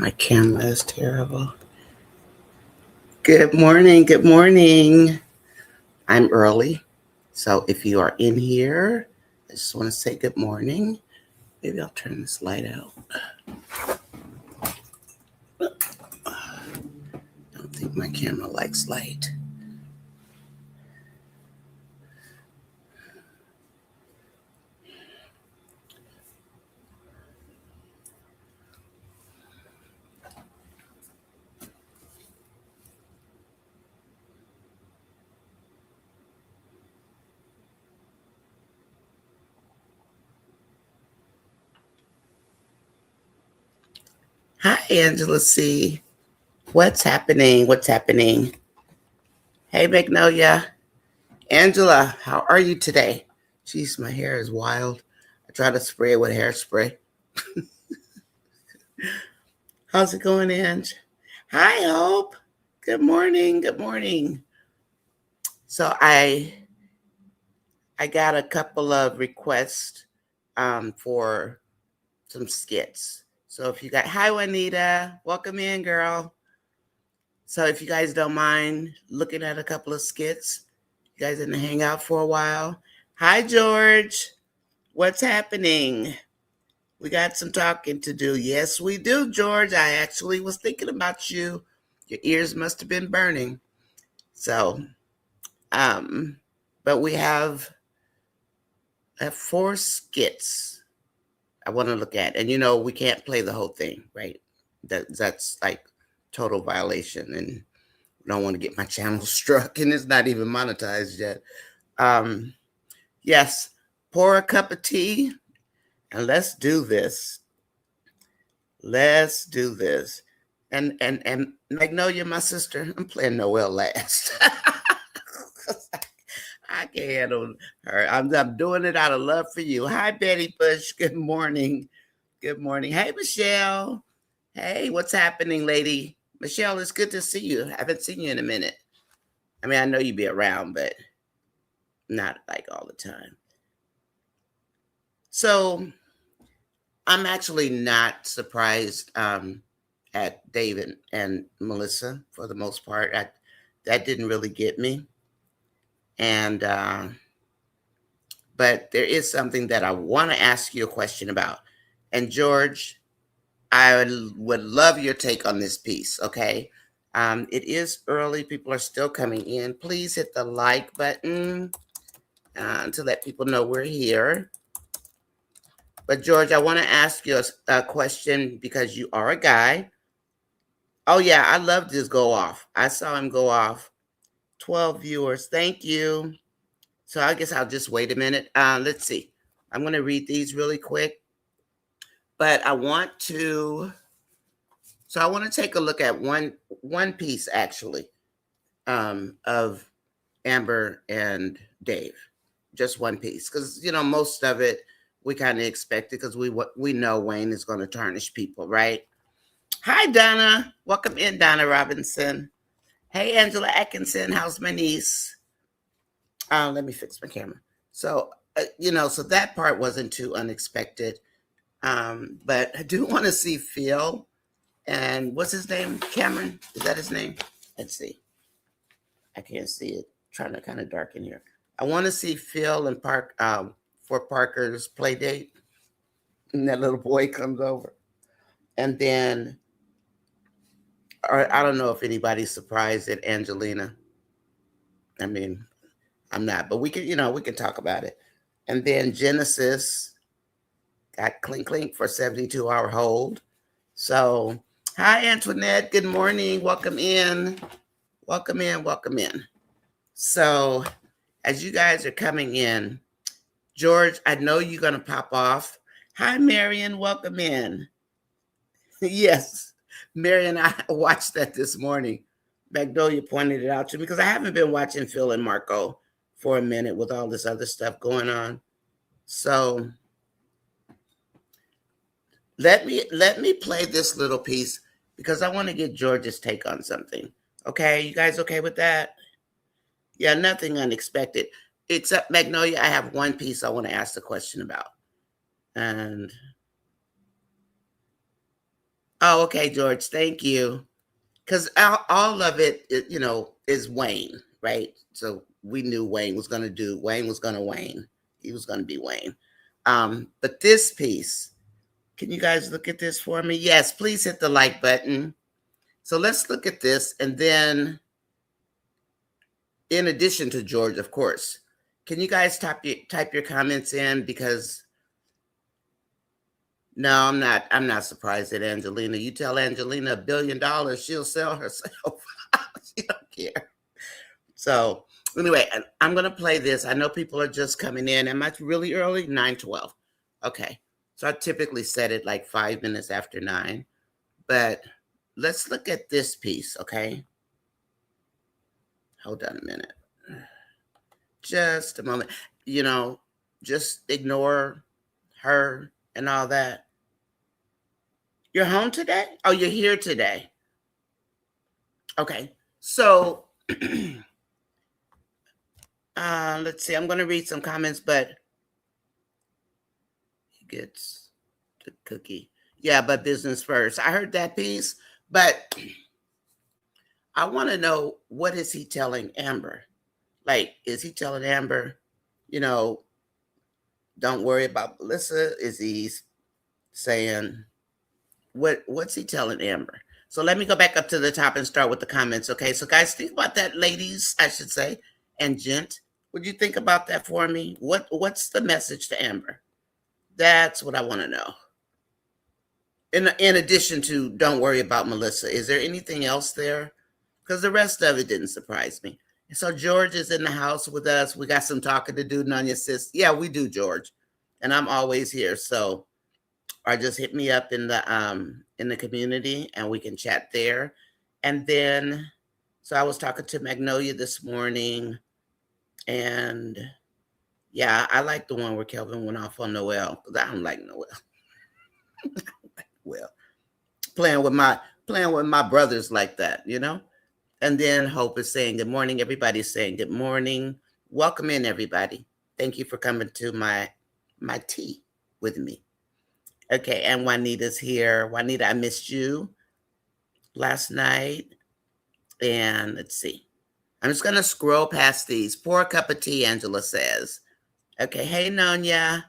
My camera is terrible. Good morning. Good morning. I'm early. So if you are in here, I just want to say good morning. Maybe I'll turn this light out. I don't think my camera likes light. Hi, Angela C. What's happening? What's happening? Hey, Magnolia. Angela, how are you today? Jeez, my hair is wild. I try to spray it with hairspray. How's it going, Ange? Hi, Hope. Good morning. Good morning. So I got a couple of requests for some skits. So if you got, hi Juanita, welcome in, girl. So if you guys don't mind looking at a couple of skits, you guys didn't hang out for a while. Hi George, what's happening? We got some talking to do. Yes, we do, George. I actually was thinking about you. Your ears must have been burning. So, but we have 4 skits I want to look at. And we can't play the whole thing, right? That's like total violation, and I don't want to get my channel struck, and it's not even monetized yet. Yes, pour a cup of tea and let's do this. Let's do this. And Magnolia, my sister, I'm playing Noelle last. I can't handle her. I'm doing it out of love for you. Hi, Betty Bush. Good morning. Good morning. Hey, Michelle. Hey, what's happening, lady? Michelle, it's good to see you. I haven't seen you in a minute. I mean, I know you be around, but not like all the time. So I'm actually not surprised at David and Melissa for the most part. That didn't really get me. And but there is something that I want to ask you a question about. And George, I would love your take on this piece, okay? It is early. People are still coming in. Please hit the like button to let people know we're here. But George, I want to ask you a question because you are a guy. Oh, yeah, I love this go off. I saw him go off. 12 viewers. Thank you. So I guess I'll just wait a minute. Let's see. I'm going to read these really quick. But I want to take a look at one piece, actually, of Amber and Dave. Just one piece. Because, most of it we kind of expected because we know Wayne is going to tarnish people, right? Hi, Donna. Welcome in, Donna Robinson. Hey, Angela Atkinson. How's my niece? Let me fix my camera. So, so that part wasn't too unexpected. But I do want to see Phil and what's his name? Cameron? Is that his name? Let's see. I can't see it. Trying to kind of darken here. I want to see Phil and for Parker's play date. And that little boy comes over. And then, or I don't know if anybody's surprised at Angelina. I mean, I'm not, but we can talk about it. And then Genesis got clink clink for 72-hour hold. So, hi Antoinette, good morning. Welcome in. Welcome in, welcome in. So, as you guys are coming in, George, I know you're going to pop off. Hi Marion, welcome in. Yes, Marion, I watched that this morning. Magnolia pointed it out to me because I haven't been watching Phil and Marco for a minute with all this other stuff going on. So let me play this little piece because I want to get George's take on something. Okay, you guys okay with that? Yeah, nothing unexpected. Except Magnolia, I have one piece I want to ask the question about. And Oh, okay, George. Thank you. Because all of it, is Wayne, right? So we knew Wayne was going to Wayne. He was going to be Wayne. But this piece, can you guys look at this for me? Yes, please hit the like button. So let's look at this. And then, in addition to George, of course, can you guys type your comments in? Because no, I'm not surprised at Angelina. You tell Angelina $1 billion, she'll sell herself. She don't care. So anyway, I'm gonna play this. I know people are just coming in. Am I really early? 9:12. Okay. So I typically set it like 5 minutes after 9. But let's look at this piece, okay? Hold on a minute. Just a moment. You know, just ignore her and all that. You're home today? Oh, you're here today. Okay. So let's see. I'm going to read some comments, but he gets the cookie. Yeah, but business first. I heard that piece, but I want to know, what is he telling Amber? Like, is he telling Amber, you know, don't worry about Melissa? Is he saying, what's he telling Amber? So let me go back up to the top and start with the comments. Okay. So guys, think about that, ladies, I should say, and gent. Would you think about that for me? What's the message to Amber? That's what I want to know. In addition to don't worry about Melissa, is there anything else there? Because the rest of it didn't surprise me. So George is in the house with us. We got some talking to do, Nonya sis. Yeah, we do, George. And I'm always here. So, or just hit me up in the community and we can chat there. And then, so I was talking to Magnolia this morning, and yeah, I like the one where Kelvin went off on Noel, because I don't like Noel. Well, playing with my brothers like that, you know. And then Hope is saying good morning. Everybody's saying good morning. Welcome in, everybody. Thank you for coming to my tea with me. Okay, and Juanita's here. Juanita, I missed you last night. And let's see. I'm just gonna scroll past these. Pour a cup of tea, Angela says. Okay, hey Nonya.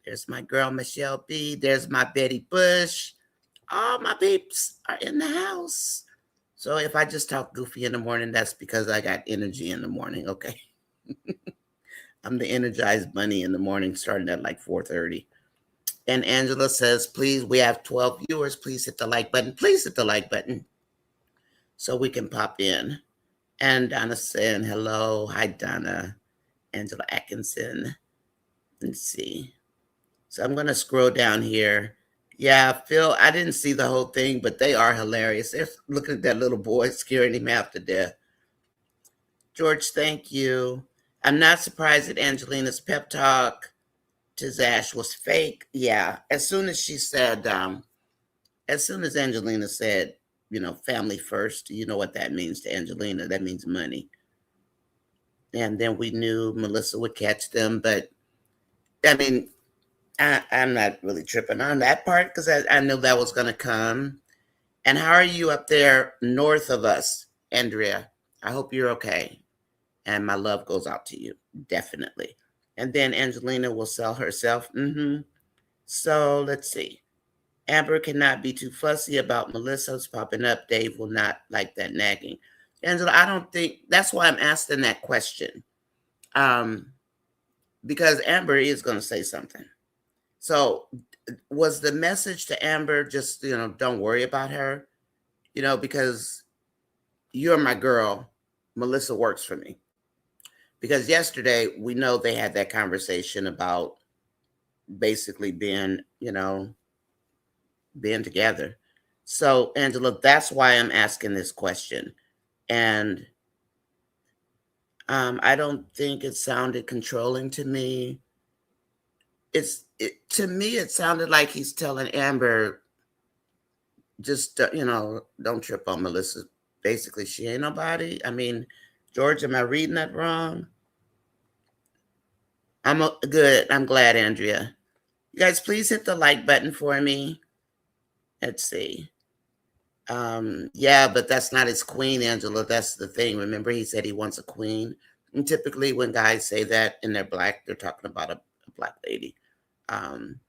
There's my girl Michelle B. There's my Betty Bush. All my peeps are in the house. So if I just talk goofy in the morning, that's because I got energy in the morning, okay? I'm the energized bunny in the morning, starting at like 4:30. And Angela says, please, we have 12 viewers. Please hit the like button. Please hit the like button so we can pop in. And Donna saying hello. Hi, Donna. Angela Atkinson. Let's see. So I'm going to scroll down here. Yeah, Phil, I didn't see the whole thing, but they are hilarious. They're looking at that little boy, scaring him half to death. George, thank you. I'm not surprised that Angelina's pep talk to Zash was fake. Yeah, as soon as Angelina said, family first, you know what that means to Angelina. That means money. And then we knew Melissa would catch them. But, I mean, I'm not really tripping on that part because I knew that was going to come. And how are you up there north of us, Andrea? I hope you're okay. And my love goes out to you, definitely. And then Angelina will sell herself. So let's see. Amber cannot be too fussy about Melissa's popping up. Dave will not like that nagging. Angela, I don't think that's why I'm asking that question. Because Amber is going to say something. So was the message to Amber just, don't worry about her? Because you're my girl. Melissa works for me. Because yesterday we know they had that conversation about basically being together. So, Angela, that's why I'm asking this question. And I don't think it sounded controlling to me. To me, it sounded like he's telling Amber, just, don't trip on Melissa. Basically, she ain't nobody. I mean, George, am I reading that wrong? Good. I'm glad, Andrea. You guys, please hit the like button for me. Let's see. Yeah, but that's not his queen, Angela. That's the thing. Remember, he said he wants a queen. And typically, when guys say that and they're black, they're talking about a black lady. Um,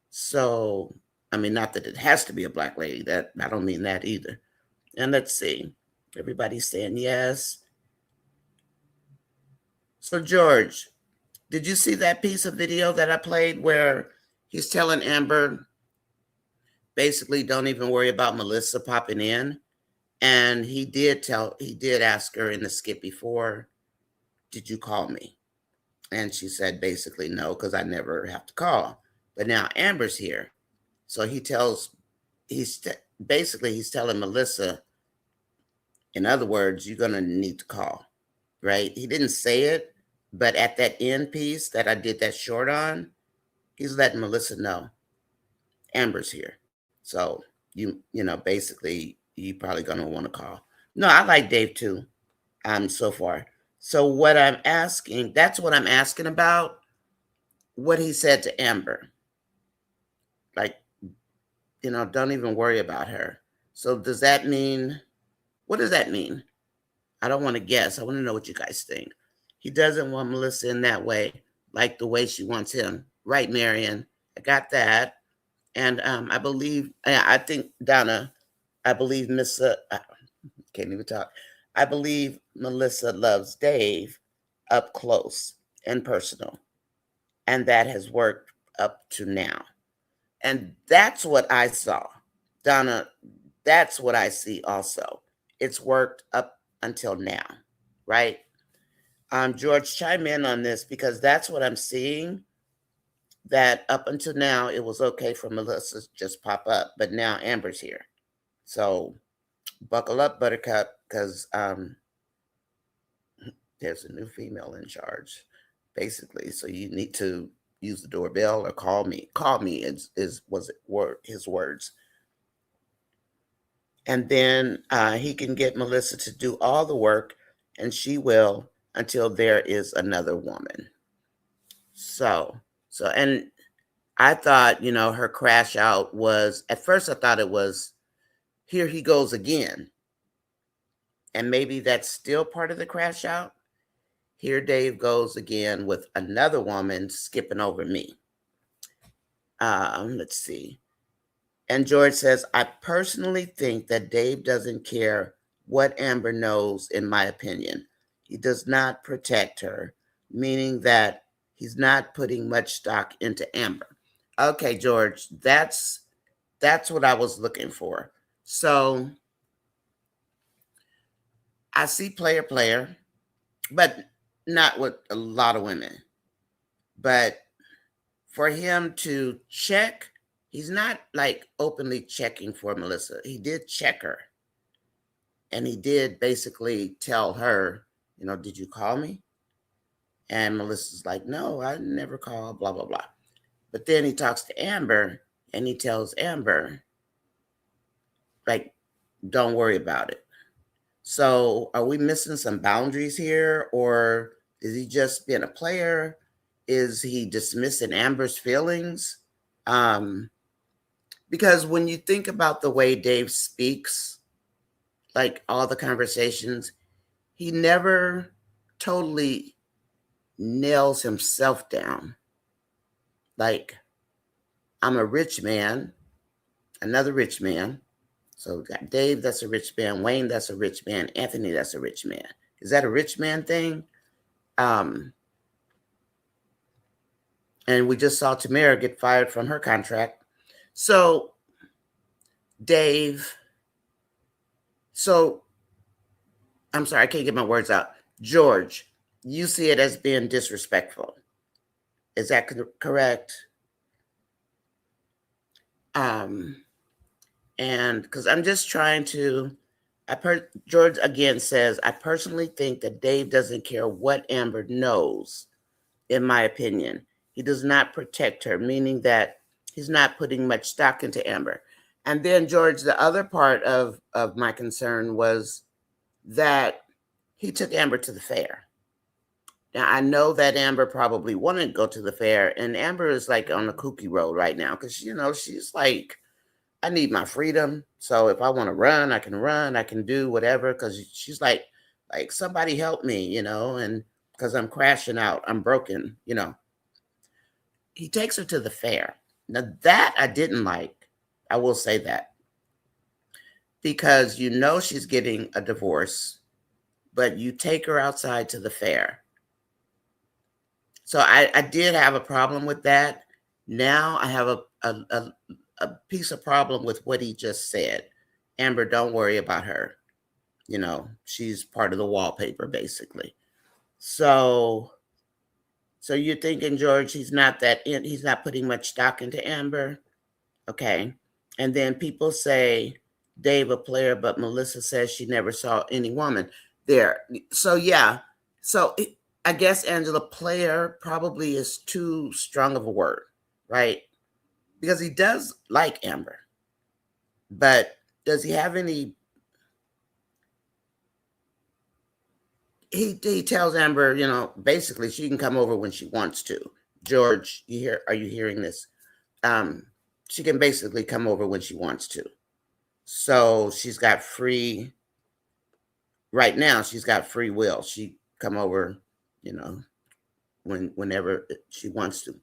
so, I mean, not that it has to be a black lady. That I don't mean that either. And let's see. Everybody's saying yes. So, George, did you see that piece of video that I played where he's telling Amber basically don't even worry about Melissa popping in? And he did ask her in the skit before, did you call me? And she said basically no, because I never have to call. But now Amber's here. So he's telling Melissa, in other words, you're going to need to call, right? He didn't say it, but at that end piece that I did that short on, he's letting Melissa know Amber's here. So basically you probably going to want to call. No, I like Dave too. So far. So what I'm asking, that's what I'm asking about, what he said to Amber. Like, don't even worry about her. So does that mean, what does that mean? I don't want to guess. I want to know what you guys think. He doesn't want Melissa in that way, like the way she wants him. Right, Marion? I got that. And I think, Donna, I believe can't even talk. I believe Melissa loves Dave up close and personal. And that has worked up to now. And that's what I saw. Donna, that's what I see also. It's worked up until now, right? George, chime in on this because that's what I'm seeing. That up until now, it was okay for Melissa to just pop up, but now Amber's here. So buckle up, Buttercup, because there's a new female in charge, basically. So you need to use the doorbell or call me. Call me his words. And then he can get Melissa to do all the work, and she will until there is another woman. So and I thought, her crash out was, at first I thought it was, here he goes again. And maybe that's still part of the crash out. Here Dave goes again with another woman skipping over me. Let's see. And George says, I personally think that Dave doesn't care what Amber knows, in my opinion. He does not protect her, meaning that he's not putting much stock into Amber. Okay, George, that's what I was looking for. So I see player, but not with a lot of women. But for him to check, he's not like openly checking for Melissa. He did check her. And he did basically tell her, did you call me? And Melissa's like, no, I never called, blah, blah, blah. But then he talks to Amber and he tells Amber, like, don't worry about it. So are we missing some boundaries here? Or is he just being a player? Is he dismissing Amber's feelings? Because when you think about the way Dave speaks, like all the conversations, he never totally nails himself down. Like, I'm a rich man, another rich man. So we got Dave, that's a rich man. Wayne, that's a rich man. Anthony, that's a rich man. Is that a rich man thing? And we just saw Tamara get fired from her contract. So Dave, I'm sorry, I can't get my words out. George, you see it as being disrespectful. Is that correct? And because I'm just trying to, George again says, I personally think that Dave doesn't care what Amber knows, in my opinion. He does not protect her, meaning that he's not putting much stock into Amber. And then, George, the other part of my concern was that he took Amber to the fair. Now, I know that Amber probably wanted to go to the fair, and Amber is like on the kooky road right now because, she's like, I need my freedom. So if I want to run, I can run. I can do whatever. Because she's like somebody help me, and because I'm crashing out, I'm broken. He takes her to the fair. Now that I didn't like. I will say that because she's getting a divorce, but you take her outside to the fair. So I did have a problem with that. Now I have a piece of problem with what he just said. Amber, don't worry about her. She's part of the wallpaper, basically. So you're thinking, George, he's not putting much stock into Amber. Okay. And then people say Dave a player, but Melissa says she never saw any woman there. So yeah. So I guess Angela player probably is too strong of a word, right? Because he does like Amber. But does he have any he tells Amber, basically she can come over when she wants to. George, are you hearing this? Um, she can basically come over when she wants to. So she's got free right now, she's got free will. She come over, you know, whenever she wants to.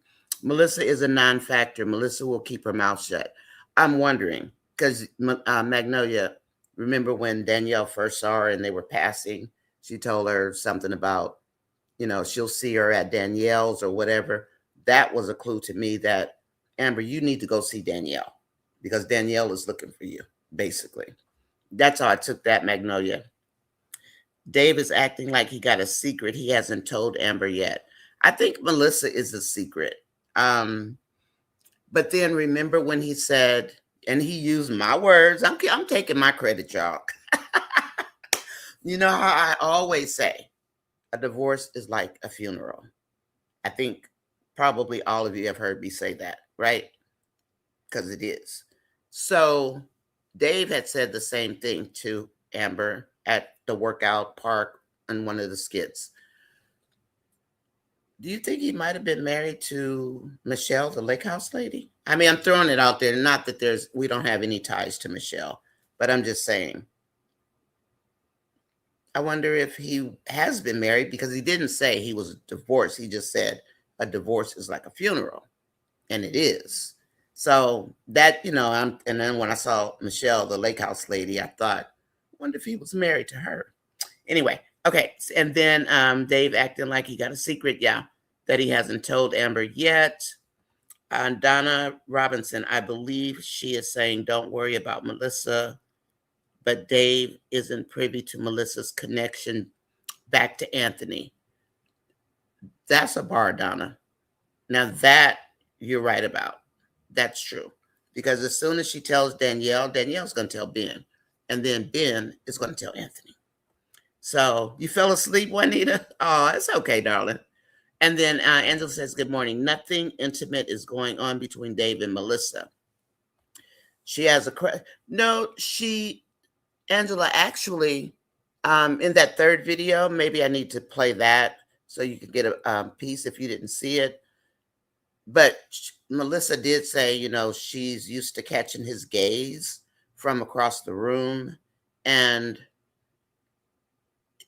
Melissa is a non-factor. Melissa will keep her mouth shut. I'm wondering because Magnolia, remember when Danielle first saw her and they were passing? She told her something about, she'll see her at Danielle's or whatever. That was a clue to me that Amber, you need to go see Danielle because Danielle is looking for you, basically. That's how I took that, Magnolia. Dave is acting like he got a secret he hasn't told Amber yet. I think Melissa is a secret. Um, but then remember when he said, and he used my words. I'm taking my credit, y'all. You know how I always say, a divorce is like a funeral. I think probably all of you have heard me say that, right? Because it is. So Dave had said the same thing to Amber at the workout park in one of the skits. Do you think he might have been married to Michelle, the lake house lady? I mean, I'm throwing it out there. Not that we don't have any ties to Michelle, but I'm just saying. I wonder if he has been married because he didn't say he was divorced. He just said a divorce is like a funeral, and it is. So that, and then when I saw Michelle, the lake house lady, I thought, I wonder if he was married to her. Anyway, okay. And then Dave acting like he got a secret, yeah, that he hasn't told Amber yet. Donna Robinson, I believe she is saying, don't worry about Melissa, but Dave isn't privy to Melissa's connection back to Anthony. That's a bar, Donna. Now that you're right about. That's true. Because as soon as she tells Danielle, Danielle's going to tell Ben. And then Ben is going to tell Anthony. So you fell asleep, Juanita? Oh, it's okay, darling. And then Angela says, good morning. Nothing intimate is going on between Dave and Melissa. She has no, Angela, actually, in that third video, maybe I need to play that so you can get a piece if you didn't see it. But Melissa did say, she's used to catching his gaze from across the room. And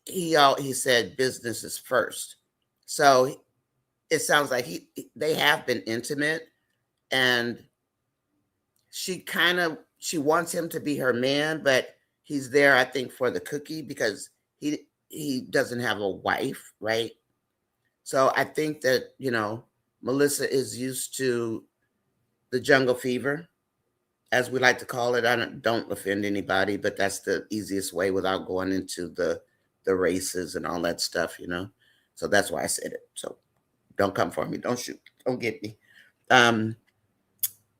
he said business is first. So it sounds like they have been intimate, and she wants him to be her man, but he's there, I think, for the cookie because he doesn't have a wife, right? So I think that, Melissa is used to the jungle fever, as we like to call it. I don't offend anybody, but that's the easiest way without going into the races and all that stuff, So that's why I said it. So don't come for me. Don't shoot. Don't get me.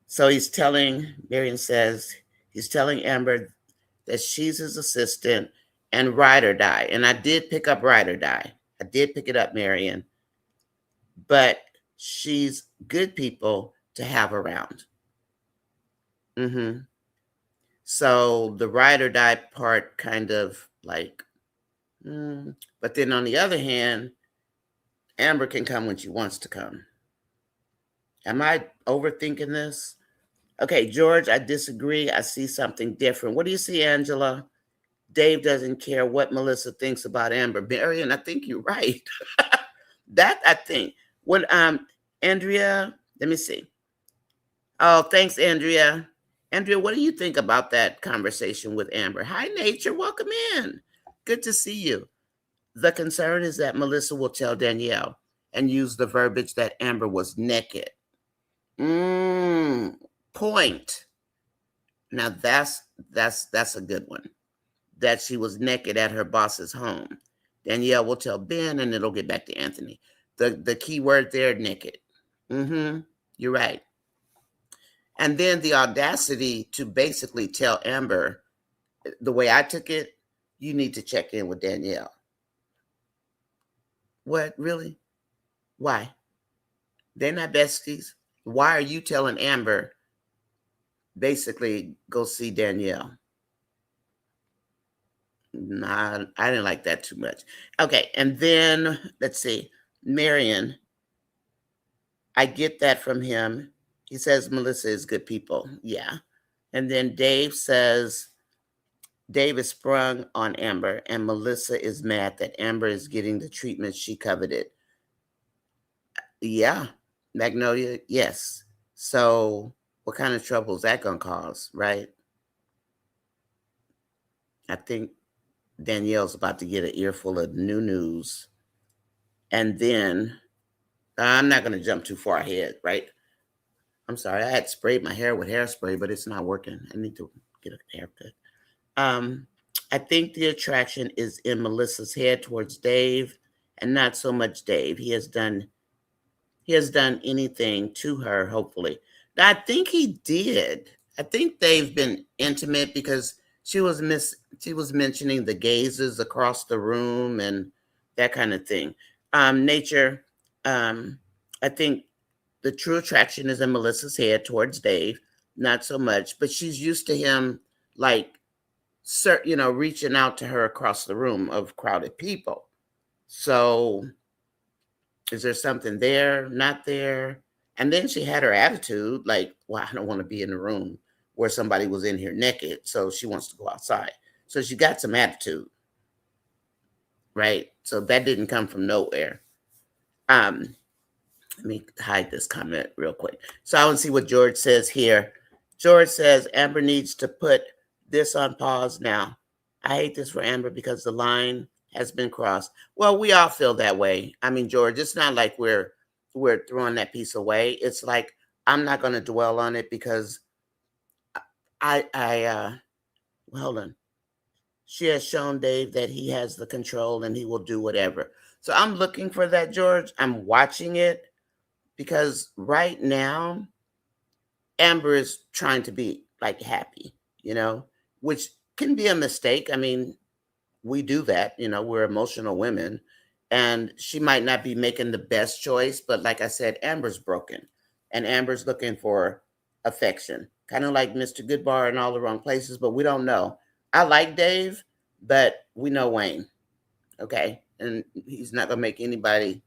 So Marion says, he's telling Amber that she's his assistant and ride or die. And I did pick up ride or die. I did pick it up, Marion. But she's good people to have around. Mm-hmm. So the ride or die part kind of like, but then on the other hand, Amber can come when she wants to come. Am I overthinking this? Okay, George, I disagree. I see something different. What do you see, Angela? Dave doesn't care what Melissa thinks about Amber. Marion, I think you're right. That I think. When Andrea, let me see. Oh, thanks, Andrea. Andrea, what do you think about that conversation with Amber? Hi, Nature. Welcome in. Good to see you. The concern is that Melissa will tell Danielle and use the verbiage that Amber was naked. Point. Now that's a good one. That she was naked at her boss's home. Danielle will tell Ben, and it'll get back to Anthony. The key word there, naked. You're right. And then the audacity to basically tell Amber, the way I took it, you need to check in with Danielle. What, really? Why? They're not besties. Why are you telling Amber, basically, go see Danielle? Nah, I didn't like that too much. Okay, and then, let's see, Marion, I get that from him. He says Melissa is good people. Yeah. And then Dave says, Dave is sprung on Amber, and Melissa is mad that Amber is getting the treatment she coveted. Yeah, Magnolia, yes. So, what kind of trouble is that going to cause, right? I think Danielle's about to get an earful of new news. And then, I'm not going to jump too far ahead, right? I'm sorry, I had sprayed my hair with hairspray, but it's not working. I need to get a haircut. I think the attraction is in Melissa's head towards Dave, and not so much Dave. He has done anything to her, hopefully. I think he did. I think they've been intimate because she was mentioning the gazes across the room and that kind of thing. Nature, I think the true attraction is in Melissa's head towards Dave, not so much, but she's used to him, like, reaching out to her across the room of crowded people. So is there something there, not there? And then she had her attitude like, well, I don't want to be in the room where somebody was in here naked, so she wants to go outside. So she got some attitude, right? So that didn't come from nowhere. Let me hide this comment real quick. So I want to see what George says here. George says, Amber needs to put this on pause now. I hate this for Amber because the line has been crossed. Well, we all feel that way. I mean, George, it's not like we're throwing that piece away. It's like, I'm not going to dwell on it because hold on. She has shown Dave that he has the control and he will do whatever. So I'm looking for that, George. I'm watching it because right now, Amber is trying to be like happy, which can be a mistake. I mean, we do that, we're emotional women, and she might not be making the best choice, but like I said, Amber's broken, and Amber's looking for affection, kind of like Mr. Goodbar in all the wrong places, but we don't know. I like Dave, but we know Wayne, okay? And he's not going to make anybody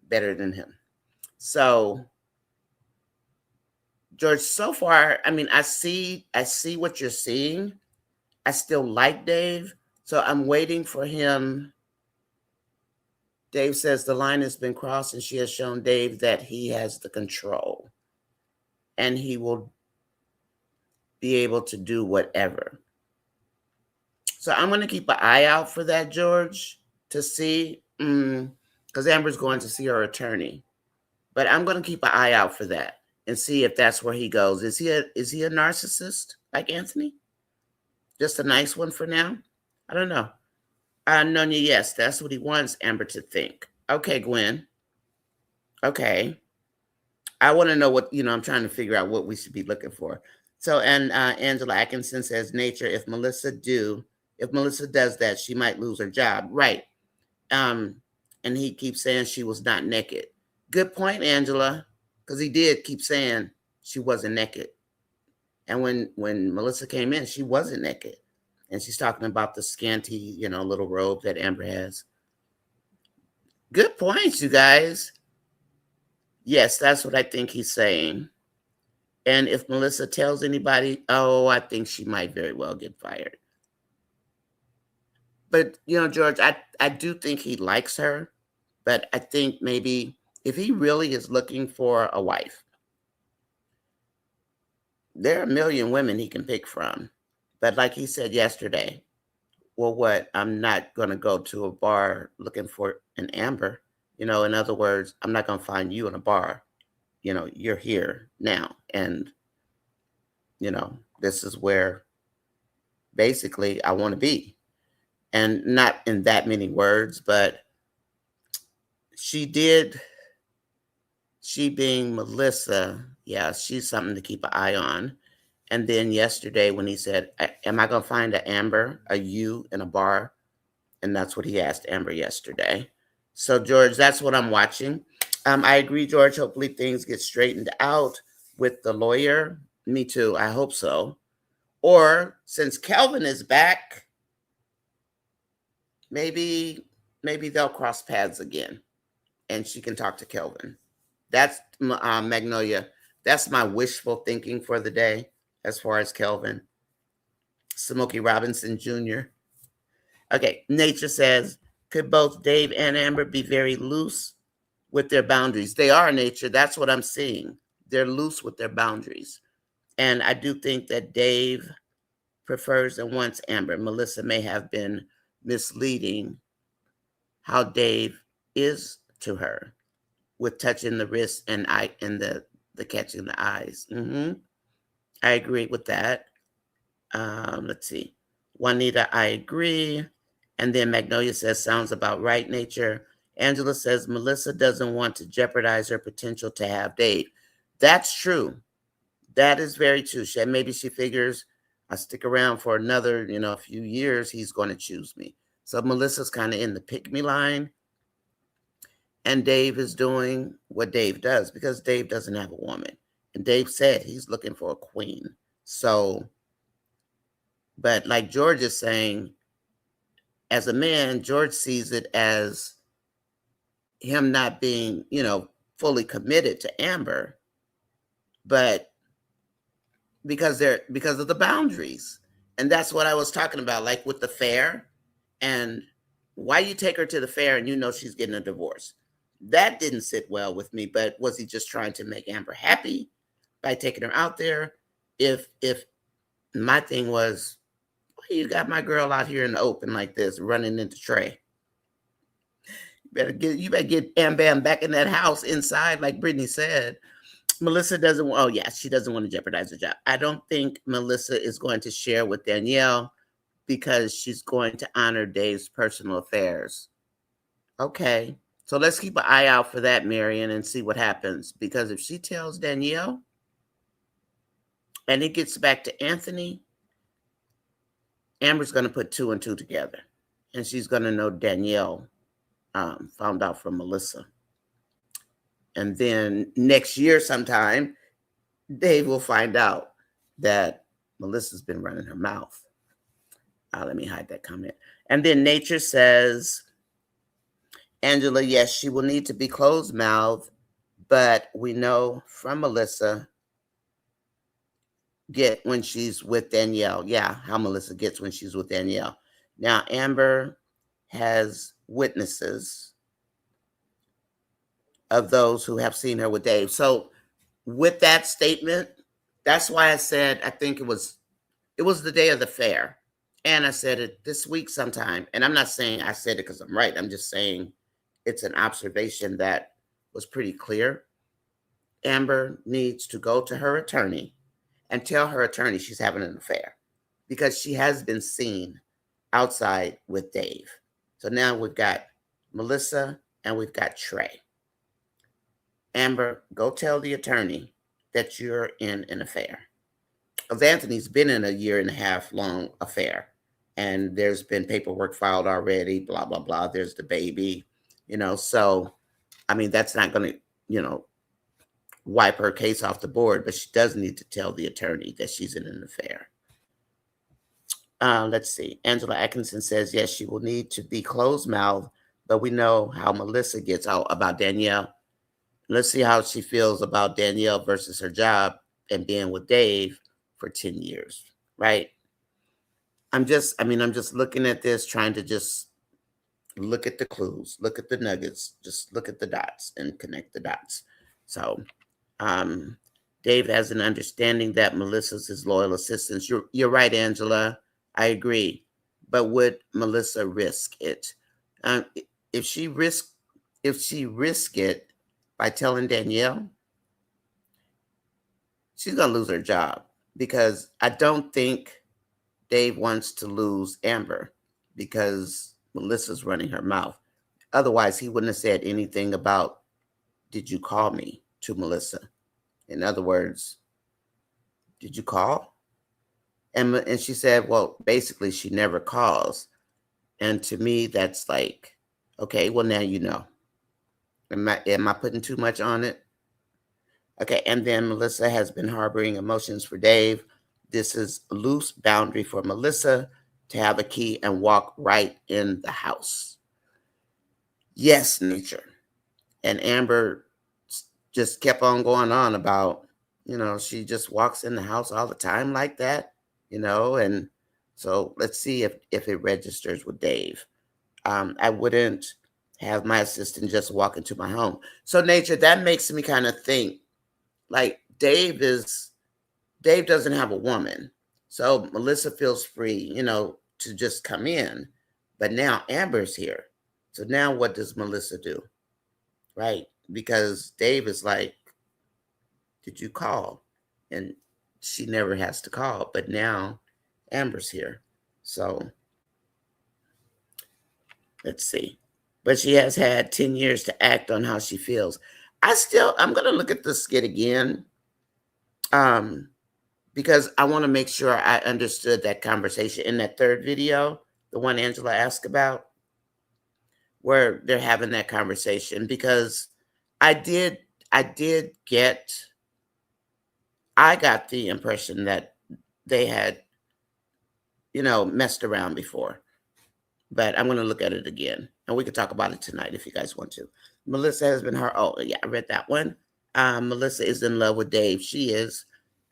better than him. So, George, so far, I mean, I see what you're seeing. I still like Dave, so I'm waiting for him. Dave says the line has been crossed and she has shown Dave that he has the control and he will be able to do whatever. So I'm going to keep an eye out for that, George, to see, because Amber's going to see her attorney. But I'm going to keep an eye out for that and see if that's where he goes. Is he a narcissist like Anthony? Just a nice one for now? I don't know. Nonya, yes, that's what he wants Amber to think. Okay, Gwen. Okay. I want to know what, I'm trying to figure out what we should be looking for. So, and Angela Atkinson says, Nature, if Melissa does that, she might lose her job. Right. And he keeps saying she was not naked. Good point, Angela, because he did keep saying she wasn't naked. And when Melissa came in, she wasn't naked. And she's talking about the scanty, little robe that Amber has. Good points, you guys. Yes, that's what I think he's saying. And if Melissa tells anybody, oh, I think she might very well get fired. But, George, I do think he likes her. But I think maybe if he really is looking for a wife, there are a million women he can pick from. But like he said yesterday, well, what? I'm not going to go to a bar looking for an Amber. In other words, I'm not going to find you in a bar. You're here now. And, this is where basically I want to be. And not in that many words, but she being Melissa, yeah, she's something to keep an eye on. And then yesterday when he said, am I going to find an Amber, a you in a bar? And that's what he asked Amber yesterday. So, George, that's what I'm watching. I agree, George. Hopefully things get straightened out with the lawyer. Me too. I hope so. Or since Kelvin is back, maybe they'll cross paths again and she can talk to Kelvin. That's Magnolia. That's my wishful thinking for the day as far as Kelvin. Smokey Robinson Jr. Okay, Nature says, could both Dave and Amber be very loose with their boundaries? They are, Nature. That's what I'm seeing. They're loose with their boundaries. And I do think that Dave prefers and wants Amber. Melissa may have been misleading how Dave is to her with touching the wrist and the catching the eyes. I agree with that. Let's see. Juanita, I agree. And then Magnolia says, sounds about right, Nature. Angela says, Melissa doesn't want to jeopardize her potential to have Dave. That's true. That is very true. Maybe she figures I stick around for another, few years, he's going to choose me. So Melissa's kind of in the pick me line. And Dave is doing what Dave does because Dave doesn't have a woman. And Dave said he's looking for a queen. So, but like George is saying, as a man, George sees it as him not being, fully committed to Amber, but because of the boundaries. And that's what I was talking about, like with the fair. And why you take her to the fair and she's getting a divorce. That didn't sit well with me, but was he just trying to make Amber happy by taking her out there? If my thing was, well, you got my girl out here in the open like this, running into Trey. You better get Am Bam back in that house inside, like Brittany said. Melissa doesn't, she doesn't want to jeopardize her job. I don't think Melissa is going to share with Danielle because she's going to honor Dave's personal affairs. Okay. So let's keep an eye out for that, Marion, and see what happens. Because if she tells Danielle and it gets back to Anthony, Amber's going to put 2 and 2 together. And she's going to know Danielle found out from Melissa. And then next year sometime, Dave will find out that Melissa's been running her mouth. Let me hide that comment. And then Nature says, Angela, yes, she will need to be closed-mouthed, but we know from Melissa get when she's with Danielle. Yeah, how Melissa gets when she's with Danielle. Now, Amber has witnesses of those who have seen her with Dave. So with that statement, that's why I said, I think it was the day of the fair. And I said it this week sometime. And I'm not saying I said it because I'm right. I'm just saying it's an observation that was pretty clear. Amber needs to go to her attorney and tell her attorney she's having an affair because she has been seen outside with Dave. So now we've got Melissa and we've got Trey. Amber, go tell the attorney that you're in an affair. Because Anthony's been in a 1.5 year long affair. And there's been paperwork filed already, blah, blah, blah. There's the baby, So, I mean, that's not going to, wipe her case off the board. But she does need to tell the attorney that she's in an affair. Let's see. Angela Atkinson says, yes, she will need to be closed-mouthed. But we know how Melissa gets out about Danielle. Let's see how she feels about Danielle versus her job and being with Dave for 10 years, right? I'm just looking at this, trying to just look at the clues, look at the nuggets, just look at the dots and connect the dots. So, um, Dave has an understanding that Melissa's his loyal assistant. You're right, Angela. I agree. But would Melissa risk it? Um, if she risk it by telling Danielle, she's gonna lose her job, because I don't think Dave wants to lose Amber because Melissa's running her mouth. Otherwise, he wouldn't have said anything about, did you call me, to Melissa. In other words, did you call? And she said, well, basically, she never calls. And to me, that's like, okay, well, now you know. Am I putting too much on it? Okay, and then Melissa has been harboring emotions for Dave. This is a loose boundary for Melissa to have a key and walk right in the house. Yes, nature. And Amber just kept on going on about, she just walks in the house all the time like that, and so let's see if it registers with Dave. I wouldn't have my assistant just walk into my home. So nature, that makes me kind of think, like, Dave doesn't have a woman. So Melissa feels free, to just come in. But now Amber's here. So now what does Melissa do? Right? Because Dave is like, did you call? And she never has to call. But now Amber's here. So let's see. But she has had 10 years to act on how she feels. I'm going to look at the skit again. Because I want to make sure I understood that conversation in that third video, the one Angela asked about, where they're having that conversation. Because I got the impression that they had, messed around before. But I'm going to look at it again. And we could talk about it tonight if you guys want to. Melissa has been oh, yeah, I read that one. Melissa is in love with Dave. She is.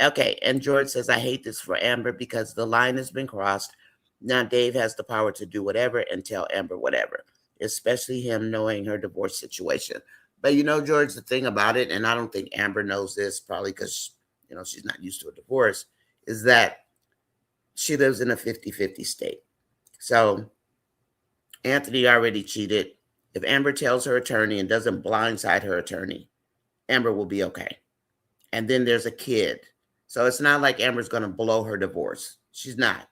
Okay, and George says, I hate this for Amber because the line has been crossed. Now Dave has the power to do whatever and tell Amber whatever, especially him knowing her divorce situation. But George, the thing about it, and I don't think Amber knows this, probably because, she's not used to a divorce, is that she lives in a 50-50 state. So Anthony already cheated. If Amber tells her attorney and doesn't blindside her attorney, Amber will be okay. And then there's a kid. So it's not like Amber's going to blow her divorce. She's not.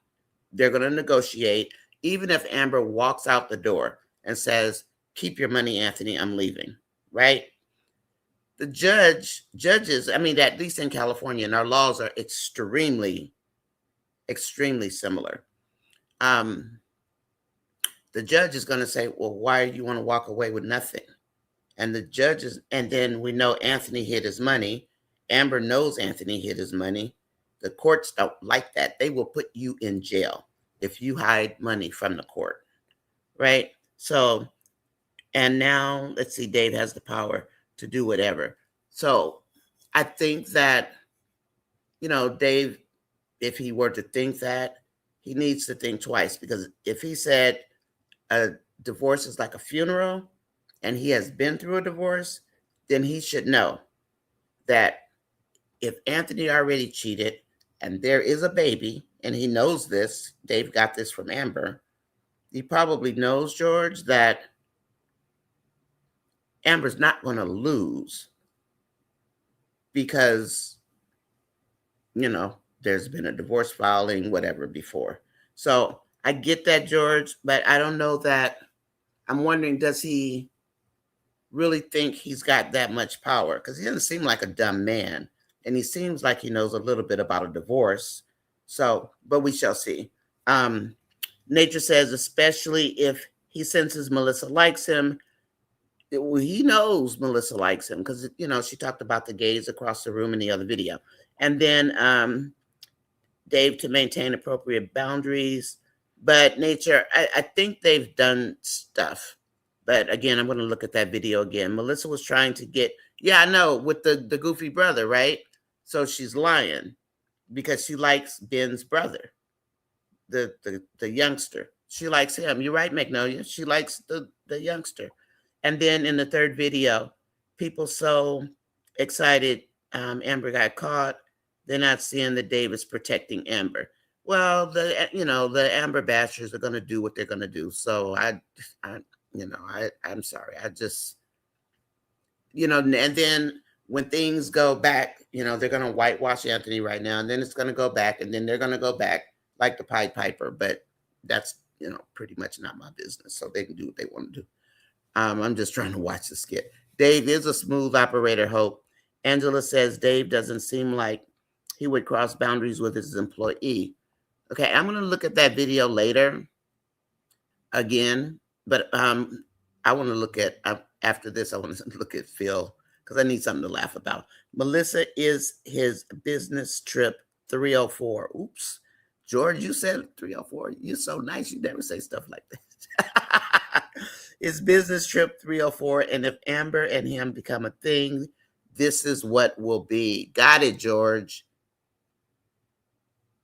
They're going to negotiate. Even if Amber walks out the door and says, keep your money, Anthony, I'm leaving, right? The judges, at least in California, and our laws are extremely, extremely similar. The judge is going to say, well, why do you want to walk away with nothing? And the judges, and then we know Anthony hid his money. Amber knows Anthony hid his money. The courts don't like that. They will put you in jail if you hide money from the court, right? So, and now, let's see, Dave has the power to do whatever. So I think that, Dave, if he were to think that, he needs to think twice, because if he said a divorce is like a funeral and he has been through a divorce, then he should know that if Anthony already cheated and there is a baby, and he knows this, Dave got this from Amber, he probably knows, George, that Amber's not going to lose because, there's been a divorce filing, whatever, before. So I get that, George, but I don't know that. I'm wondering, does he really think he's got that much power? Because he doesn't seem like a dumb man. And he seems like he knows a little bit about a divorce. So, but we shall see. Nature says, especially if he senses Melissa likes him. He knows Melissa likes him because, she talked about the gays across the room in the other video. And then Dave to maintain appropriate boundaries. But Nature, I think they've done stuff. But again, I'm going to look at that video again. Melissa was trying to get, yeah, I know, with the goofy brother, right? So she's lying because she likes Ben's brother, the youngster. She likes him. You're right, Magnolia. She likes the youngster. And then in the third video, people so excited Amber got caught. They're not seeing that David's protecting Amber. Well, the Amber bashers are going to do what they're going to do. So I'm sorry. I just and then when things go back, they're going to whitewash Anthony right now, and then it's going to go back, and then they're going to go back like the Pied Piper. But that's pretty much not my business. So they can do what they want to do. I'm just trying to watch the skit. Dave is a smooth operator, Hope. Angela says Dave doesn't seem like he would cross boundaries with his employee. Okay, I'm going to look at that video later again, but I want to look at, after this, I want to look at Phil because I need something to laugh about. Melissa is his business trip 304. Oops. George, you said 304. You're so nice. You never say stuff like that. It's business trip 304. And if Amber and him become a thing, this is what will be. Got it, George.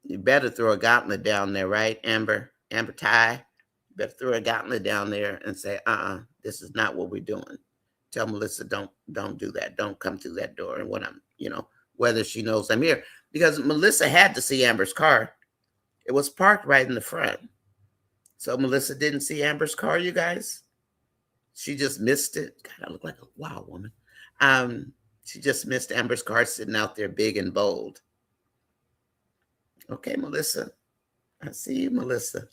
You better throw a gauntlet down there, right, Amber? Amber Ty? You better throw a gauntlet down there and say, this is not what we're doing. Tell Melissa, don't do that. Don't come through that door. And when I'm, whether she knows I'm here. Because Melissa had to see Amber's car. It was parked right in the front. So Melissa didn't see Amber's car, you guys. She just missed it. God, I look like a wild woman. She just missed Amber's car sitting out there big and bold. Okay, Melissa. I see you, Melissa.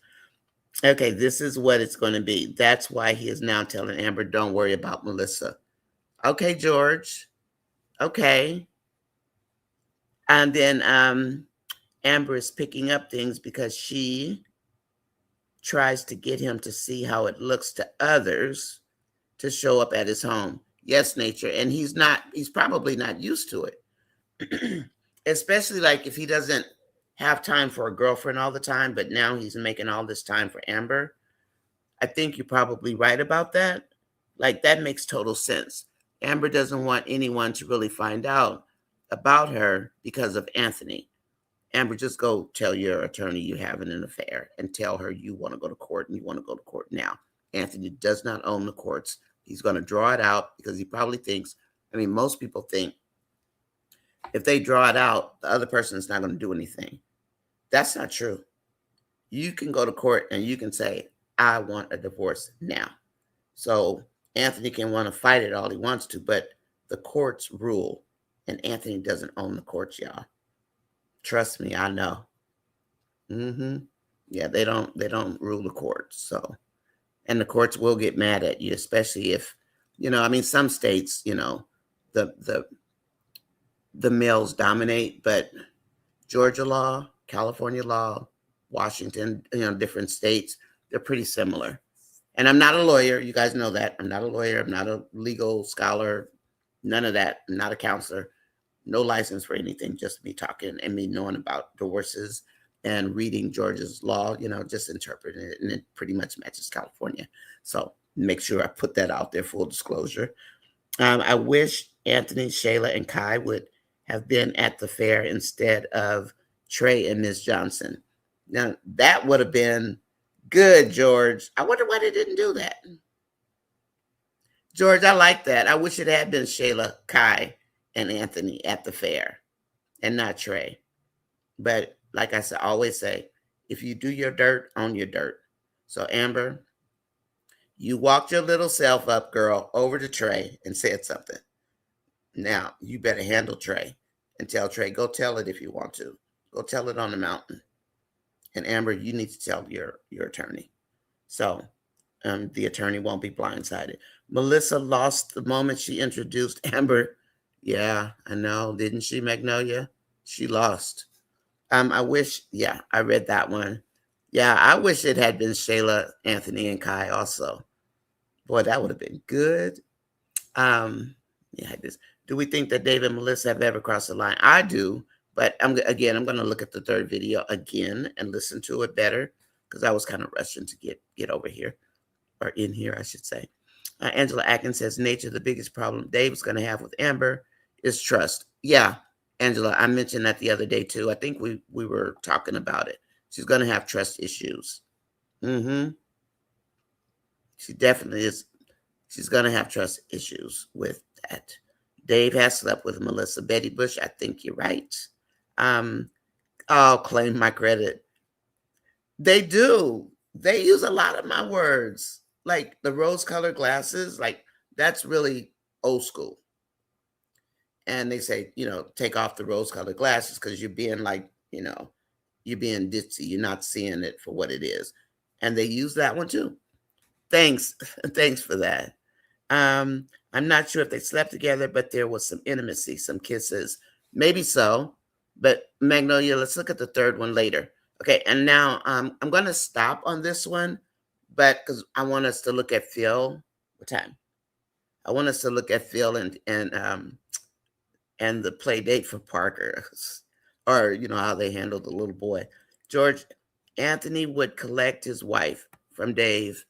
Okay, this is what it's going to be. That's why he is now telling Amber, don't worry about Melissa. Okay, George. Okay. And then Amber is picking up things because she tries to get him to see how it looks to others to show up at his home. Yes, Nature. And he's probably not used to it. Especially like if he doesn't have time for a girlfriend all the time, but now he's making all this time for Amber. I think you're probably right about that. Like that makes total sense. Amber doesn't want anyone to really find out about her because of Anthony. Amber, just go tell your attorney you're having an affair and tell her you want to go to court and you want to go to court now. Anthony does not own the courts. He's going to draw it out because he probably thinks, most people think if they draw it out, the other person is not going to do anything. That's not true. You can go to court and you can say, I want a divorce now. So Anthony can want to fight it all he wants to, but the courts rule, and Anthony doesn't own the courts, y'all. Trust me, I know. Yeah, they don't rule the courts. So, and the courts will get mad at you, especially if, some states, the males dominate, but Georgia law, California law, Washington, different states, they're pretty similar. And I'm not a lawyer. You guys know that. I'm not a lawyer. I'm not a legal scholar. None of that. I'm not a counselor. No license for anything. Just me talking and me knowing about divorces and reading Georgia's law, just interpreting it. And it pretty much matches California. So make sure I put that out there, full disclosure. I wish Anthony, Shayla, and Kai would have been at the fair instead of Trey and Miss Johnson. Now, that would have been good, George. I wonder why they didn't do that. George, I like that. I wish it had been Shayla, Kai, and Anthony at the fair and not Trey. But like I always say, if you do your dirt, own your dirt. So Amber, you walked your little self up, girl, over to Trey and said something. Now, you better handle Trey and tell Trey, go tell it if you want to. Go tell it on the mountain. And Amber, you need to tell your attorney. So the attorney won't be blindsided. Melissa lost the moment she introduced Amber. Yeah, I know. Didn't she, Magnolia? She lost. I wish, I read that one. Yeah, I wish it had been Shayla, Anthony, and Kai also. Boy, that would have been good. Do we think that David and Melissa have ever crossed the line? I do, but I'm going to look at the third video again and listen to it better because I was kind of rushing to get over here, or in here, I should say. Angela Atkins says, Nature, the biggest problem Dave's going to have with Amber is trust. Yeah, Angela, I mentioned that the other day too. I think we were talking about it. She's going to have trust issues. Mm-hmm. She definitely is. She's going to have trust issues with that. Dave has slept with Melissa. Betty Bush, I think you're right. Um, I'll claim my credit. They do. They use a lot of my words, like the rose-colored glasses. Like that's really old school. And they say, take off the rose-colored glasses because you're being like, you're being ditzy. You're not seeing it for what it is. And they use that one too. Thanks, thanks for that. I'm not sure if they slept together, but there was some intimacy, some kisses. Maybe so. But Magnolia, let's look at the third one later. Okay, and now I'm going to stop on this one, but because I want us to look at Phil. What time? I want us to look at Phil and the play date for Parker, or how they handled the little boy. George Anthony would collect his wife from Dave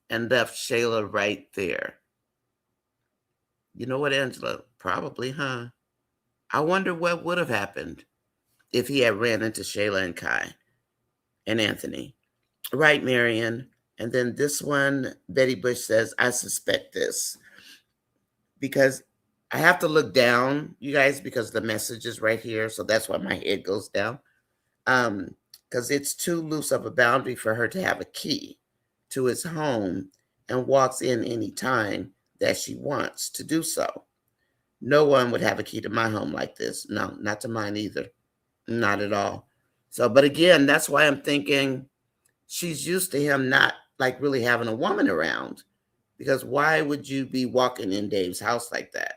and left Shayla right there. You know what, Angela? Probably, huh? I wonder what would have happened if he had ran into Shayla and Kai and Anthony. Right, Marion. And then this one, Betty Bush says, I suspect this because I have to look down, you guys, because the message is right here. So that's why my head goes down. Because it's too loose of a boundary for her to have a key to his home and walks in any time that she wants to do so. No one would have a key to my home like this. No, not to mine either. Not at all. So, but again, that's why I'm thinking she's used to him not like really having a woman around. Because why would you be walking in Dave's house like that?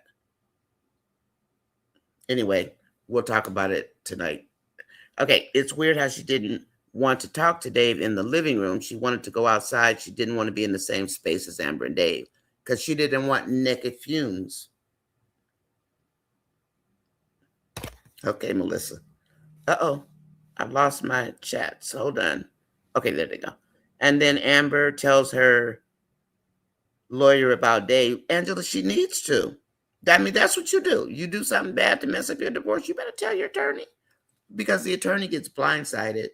Anyway, we'll talk about it tonight. Okay, it's weird how she didn't want to talk to Dave in the living room. She wanted to go outside. She didn't want to be in the same space as Amber and Dave because she didn't want naked fumes. Okay, Melissa. Uh-oh, I lost my chats. Hold on. Okay, there they go. And then Amber tells her lawyer about Dave. Angela, she needs to. I mean, that's what you do. You do something bad to mess up your divorce, you better tell your attorney because the attorney gets blindsided.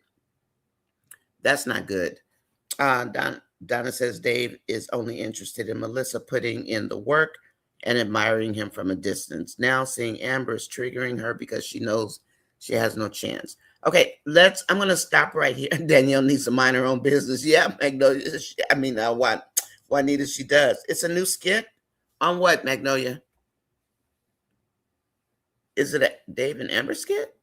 That's not good. Donna says Dave is only interested in Melissa putting in the work and admiring him from a distance. Now seeing Amber is triggering her because she knows she has no chance. Okay, I'm going to stop right here. Danielle needs to mind her own business. Yeah, Magnolia. Juanita, she does. It's a new skit. On what, Magnolia? Is it a Dave and Amber skit?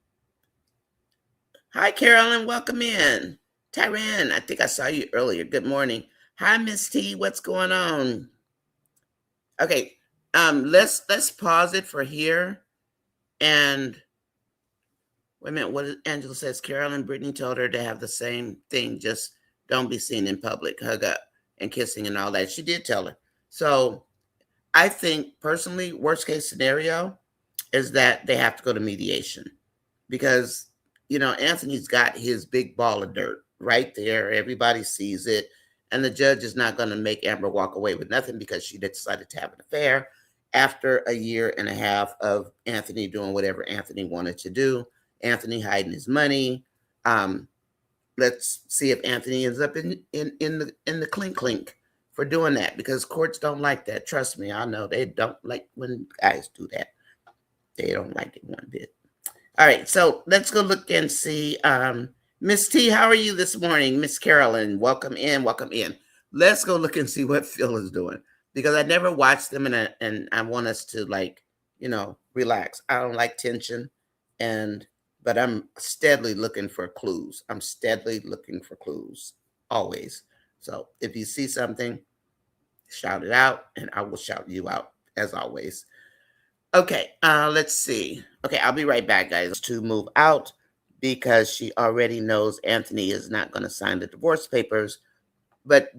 Hi, Carolyn. Welcome in. Tyran, I think I saw you earlier. Good morning. Hi, Miss T. What's going on? Okay, let's pause it for here. And wait a minute. What Angela says? Carolyn Brittany told her to have the same thing. Just don't be seen in public. Hug up and kissing and all that. She did tell her. So I think personally, worst case scenario is that they have to go to mediation because Anthony's got his big ball of dirt right there. Everybody sees it. And the judge is not going to make Amber walk away with nothing because she decided to have an affair after a year and a half of Anthony doing whatever Anthony wanted to do. Anthony hiding his money. Let's see if Anthony ends up in the clink for doing that because courts don't like that. Trust me, I know they don't like when guys do that. They don't like it one bit. All right, so let's go look and see. Miss T, how are you this morning? Miss Carolyn, welcome in, welcome in. Let's go look and see what Phil is doing because I never watched them and I want us to relax. I don't like tension, but I'm steadily looking for clues. I'm steadily looking for clues, always. So if you see something, shout it out and I will shout you out as always. Okay, let's see. Okay, I'll be right back, guys, to move out because she already knows Anthony is not going to sign the divorce papers. But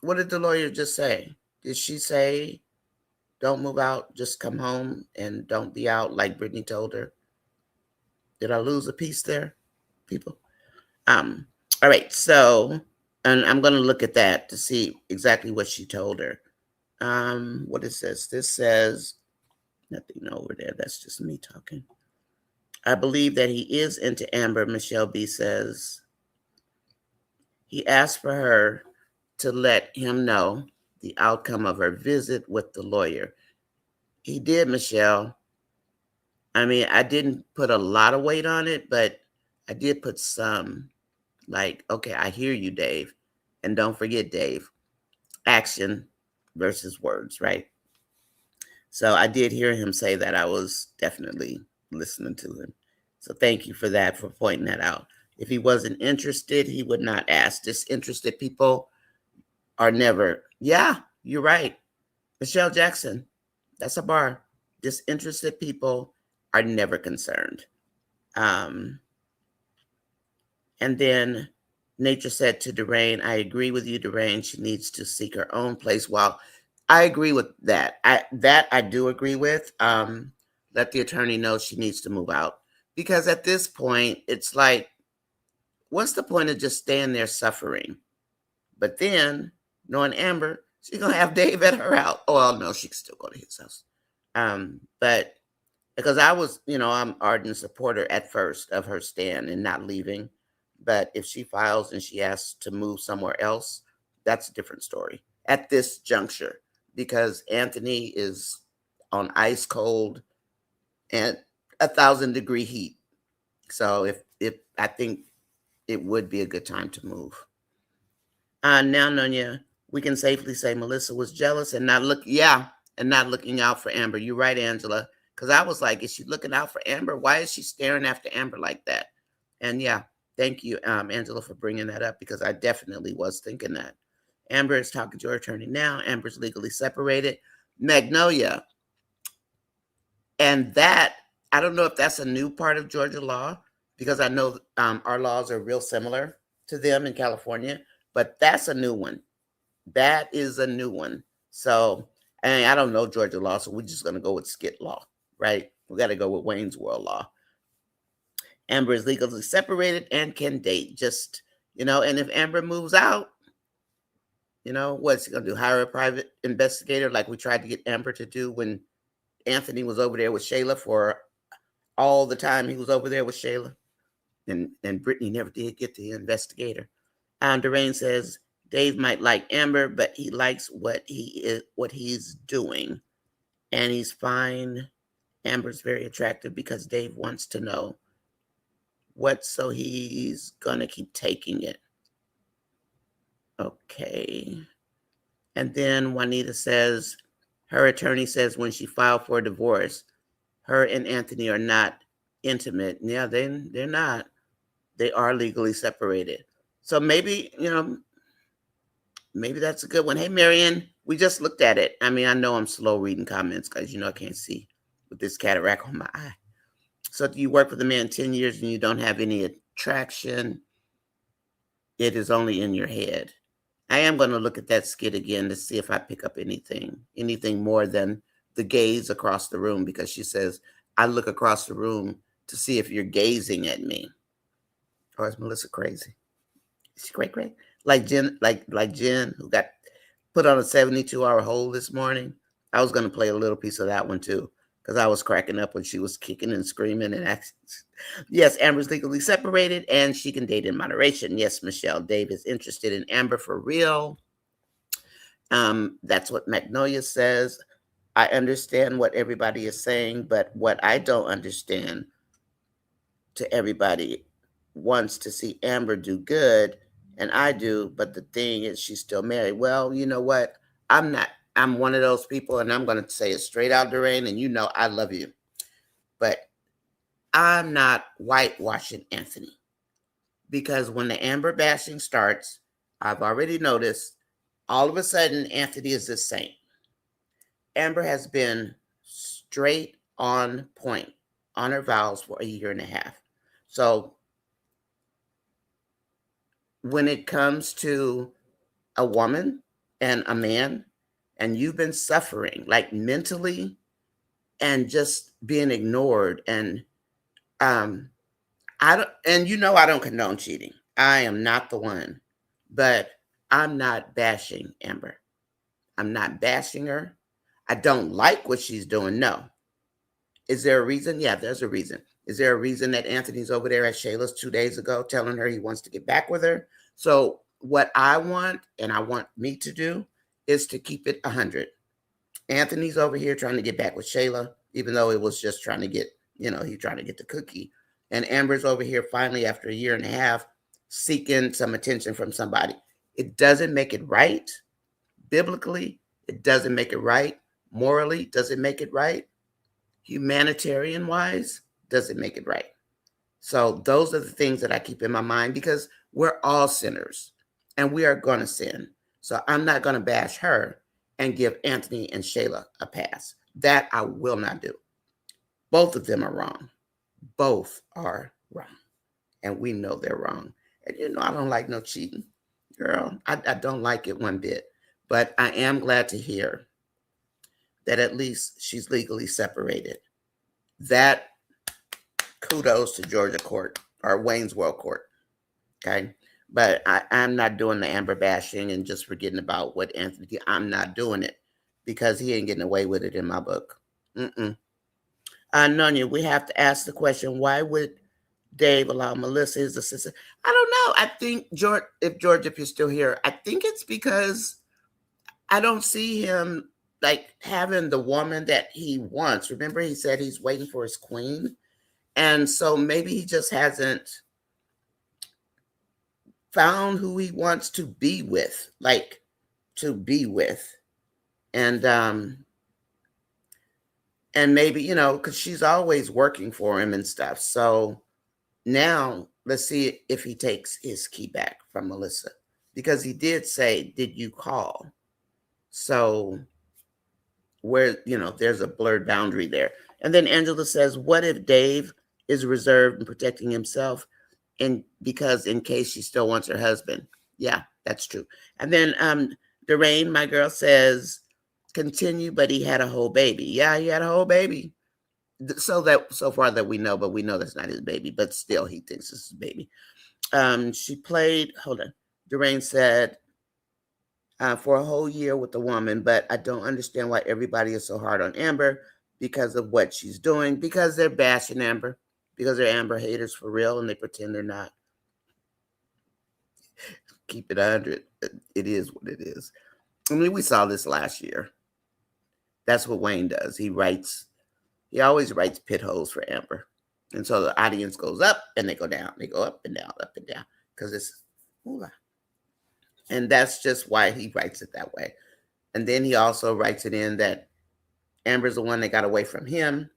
what did the lawyer just say? Did she say, don't move out, just come home and don't be out like Brittany told her? Did I lose a piece there, people? All right, so, and I'm going to look at that to see exactly what she told her. What is this? This says, Nothing over there. That's just me talking. I believe that he is into Amber. Michelle B says he asked for her to let him know the outcome of her visit with the lawyer. He did, Michelle. I mean, I didn't put a lot of weight on it, but I did put some. Like, okay, I hear you, Dave. And don't forget, Dave, action versus words, right? So I did hear him say that. I was definitely listening to him. So thank you for that, for pointing that out. If he wasn't interested, he would not ask. Disinterested people are never, yeah, you're right. Michelle Jackson, that's a bar. Disinterested people are never concerned. Um, and then Nature said to Doreen, I agree with you, Doreen. She needs to seek her own place. Well, I agree with that. I do agree with. Let the attorney know she needs to move out. Because at this point, it's like, what's the point of just staying there suffering? But then, knowing Amber, she's gonna have Dave at her house. Oh, well, no, she can still go to his house. But because I was, I'm ardent supporter at first of her staying and not leaving. But if she files and she asks to move somewhere else, that's a different story at this juncture, because Anthony is on ice cold and 1,000-degree heat. So if I think it would be a good time to move. Now, Nonya, we can safely say Melissa was jealous and not looking out for Amber. You're right, Angela. Because I was like, is she looking out for Amber? Why is she staring after Amber like that? And yeah, thank you, Angela, for bringing that up, because I definitely was thinking that. Amber is talking to her attorney now. Amber's legally separated. Magnolia. And that, I don't know if that's a new part of Georgia law, because I know our laws are real similar to them in California, but that's a new one. That is a new one. So, and I don't know Georgia law, so we're just going to go with SKIT law, right? We got to go with Wayne's World law. Amber is legally separated and can date. Just, and if Amber moves out, what's he going to do? Hire a private investigator like we tried to get Amber to do when Anthony was over there with Shayla for all the time he was over there with Shayla. And Brittany never did get the investigator. Doreen says, Dave might like Amber, but he likes what he's doing. And he's fine. Amber's very attractive because Dave wants to know what, so he's gonna keep taking it. Okay. And then Juanita says, her attorney says when she filed for a divorce, her and Anthony are not intimate. Yeah, they're not. They are legally separated. So maybe, maybe that's a good one. Hey, Marion, we just looked at it. I mean, I know I'm slow reading comments because, I can't see with this cataract on my eye. So do you work with a man 10 years and you don't have any attraction? It is only in your head. I am going to look at that skit again to see if I pick up anything more than the gaze across the room, because she says, I look across the room to see if you're gazing at me. Or is Melissa crazy? Is she crazy? Like Jen, like Jen, who got put on a 72-hour hold this morning. I was going to play a little piece of that one too, because I was cracking up when she was kicking and screaming and acting. Yes, Amber's legally separated and she can date in moderation. Yes, Michelle, Dave is interested in Amber for real. That's what Magnolia says. I understand what everybody is saying, but what I don't understand, to everybody wants to see Amber do good, and I do, but the thing is she's still married. Well, you know what? I'm not. I'm one of those people, and I'm going to say it straight out, Doreen, and I love you. But I'm not whitewashing Anthony, because when the Amber bashing starts, I've already noticed all of a sudden Anthony is the saint. Amber has been straight on point on her vows for a year and a half. So when it comes to a woman and a man, and you've been suffering like mentally and just being ignored, and I don't, and I don't condone cheating. I am not the one, but I'm not bashing Amber. I'm not bashing her. I don't like what she's doing, no. Is there a reason? Yeah, there's a reason. Is there a reason that Anthony's over there at Shayla's 2 days ago telling her he wants to get back with her? So what I want, and I want me to do, is to keep it 100. Anthony's over here trying to get back with Shayla, even though it was just trying to get, he's trying to get the cookie. And Amber's over here finally, after a year and a half, seeking some attention from somebody. It doesn't make it right. Biblically, it doesn't make it right. Morally, does it make it right? Humanitarian wise, does it make it right? So those are the things that I keep in my mind, because we're all sinners and we are going to sin. So I'm not going to bash her and give Anthony and Shayla a pass. That I will not do. Both of them are wrong. Both are wrong. And we know they're wrong. And I don't like no cheating. Girl, I don't like it one bit. But I am glad to hear that at least she's legally separated. That, kudos to Georgia court or Waynesville court. Okay. But I'm not doing the Amber bashing and just forgetting about what Anthony did. I'm not doing it because he ain't getting away with it in my book. Nonya, we have to ask the question, why would Dave allow Melissa, his assistant? I don't know. I think, George, if you're still here, I think it's because I don't see him like having the woman that he wants. Remember, he said he's waiting for his queen. And so maybe he just hasn't found who he wants to be with, and maybe, because she's always working for him and stuff. So now let's see if he takes his key back from Melissa, because he did say, did you call? So where, there's a blurred boundary there. And then Angela says, what if Dave is reserved and protecting himself because in case she still wants her husband? Yeah, that's true. And then Doreen, my girl, says, continue, but he had a whole baby. Yeah, he had a whole baby. So far that we know, but we know that's not his baby, but still he thinks it's his baby. She played, hold on. Doreen said, for a whole year with the woman, but I don't understand why everybody is so hard on Amber because of what she's doing, because they're bashing Amber, because they're Amber haters for real, and they pretend they're not. Keep it 100. It is what it is. I mean, we saw this last year. That's what Wayne does. He always writes pit holes for Amber. And so the audience goes up and they go down. They go up and down, because it's, and that's just why he writes it that way. And then he also writes it in that Amber's the one that got away from him.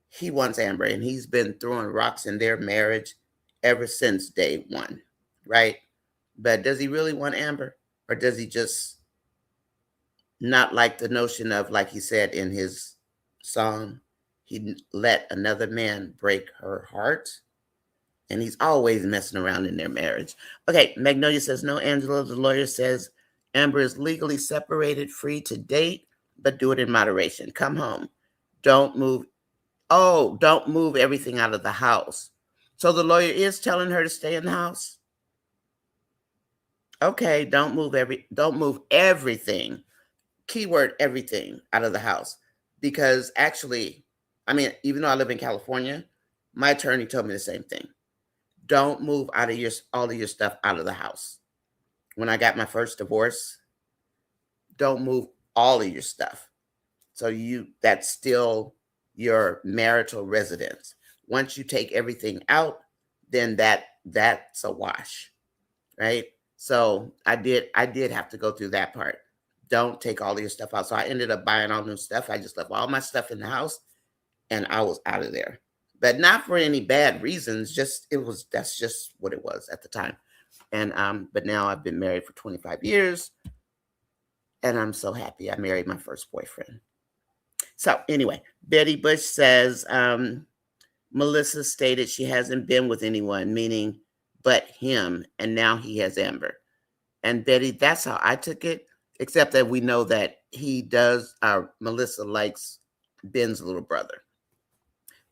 He wants Amber, and he's been throwing rocks in their marriage ever since day one, right? But does he really want Amber? Or does he just not like the notion of, like he said in his song, he let another man break her heart? And he's always messing around in their marriage. Okay, Magnolia says, no, Angela, the lawyer says Amber is legally separated, free to date, but do it in moderation. Come home. Don't move. Oh, don't move everything out of the house. So the lawyer is telling her to stay in the house? Okay, don't move everything. Keyword everything out of the house. Because actually, I mean, even though I live in California, my attorney told me the same thing. Don't move all of your stuff out of the house. When I got my first divorce, don't move all of your stuff. So that's still your marital residence. Once you take everything out, then that's a wash, right? So I did have to go through that part. Don't take all of your stuff out. So I ended up buying all new stuff. I just left all my stuff in the house and I was out of there. But not for any bad reasons. That's just what it was at the time. And but now I've been married for 25 years, and I'm so happy I married my first boyfriend. So anyway, Betty Bush says Melissa stated she hasn't been with anyone, meaning but him, and now he has Amber. And Betty, that's how I took it, except that we know that he does. Melissa likes Ben's little brother.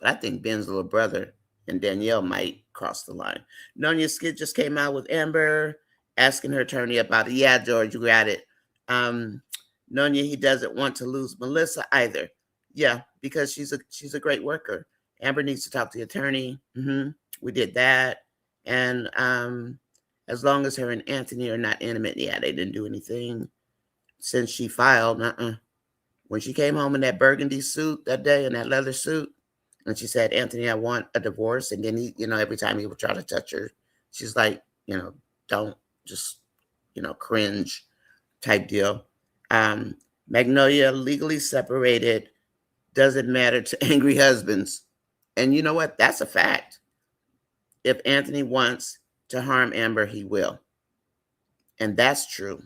But I think Ben's little brother and Danielle might cross the line. Nonya SKIT just came out with Amber, asking her attorney about it. Yeah, George, you got it. Nonya, he doesn't want to lose Melissa either. Yeah, because she's a great worker. Amber needs to talk to the attorney. We did that, and as long as her and Anthony are not intimate, yeah, they didn't do anything since she filed. When she came home in that burgundy suit that day, in that leather suit, and she said, "Anthony, I want a divorce," and then he, every time he would try to touch her, she's like, don't just, cringe type deal. Um, Magnolia legally separated doesn't matter to angry husbands. And you know what? That's a fact. If Anthony wants to harm Amber, he will. And that's true.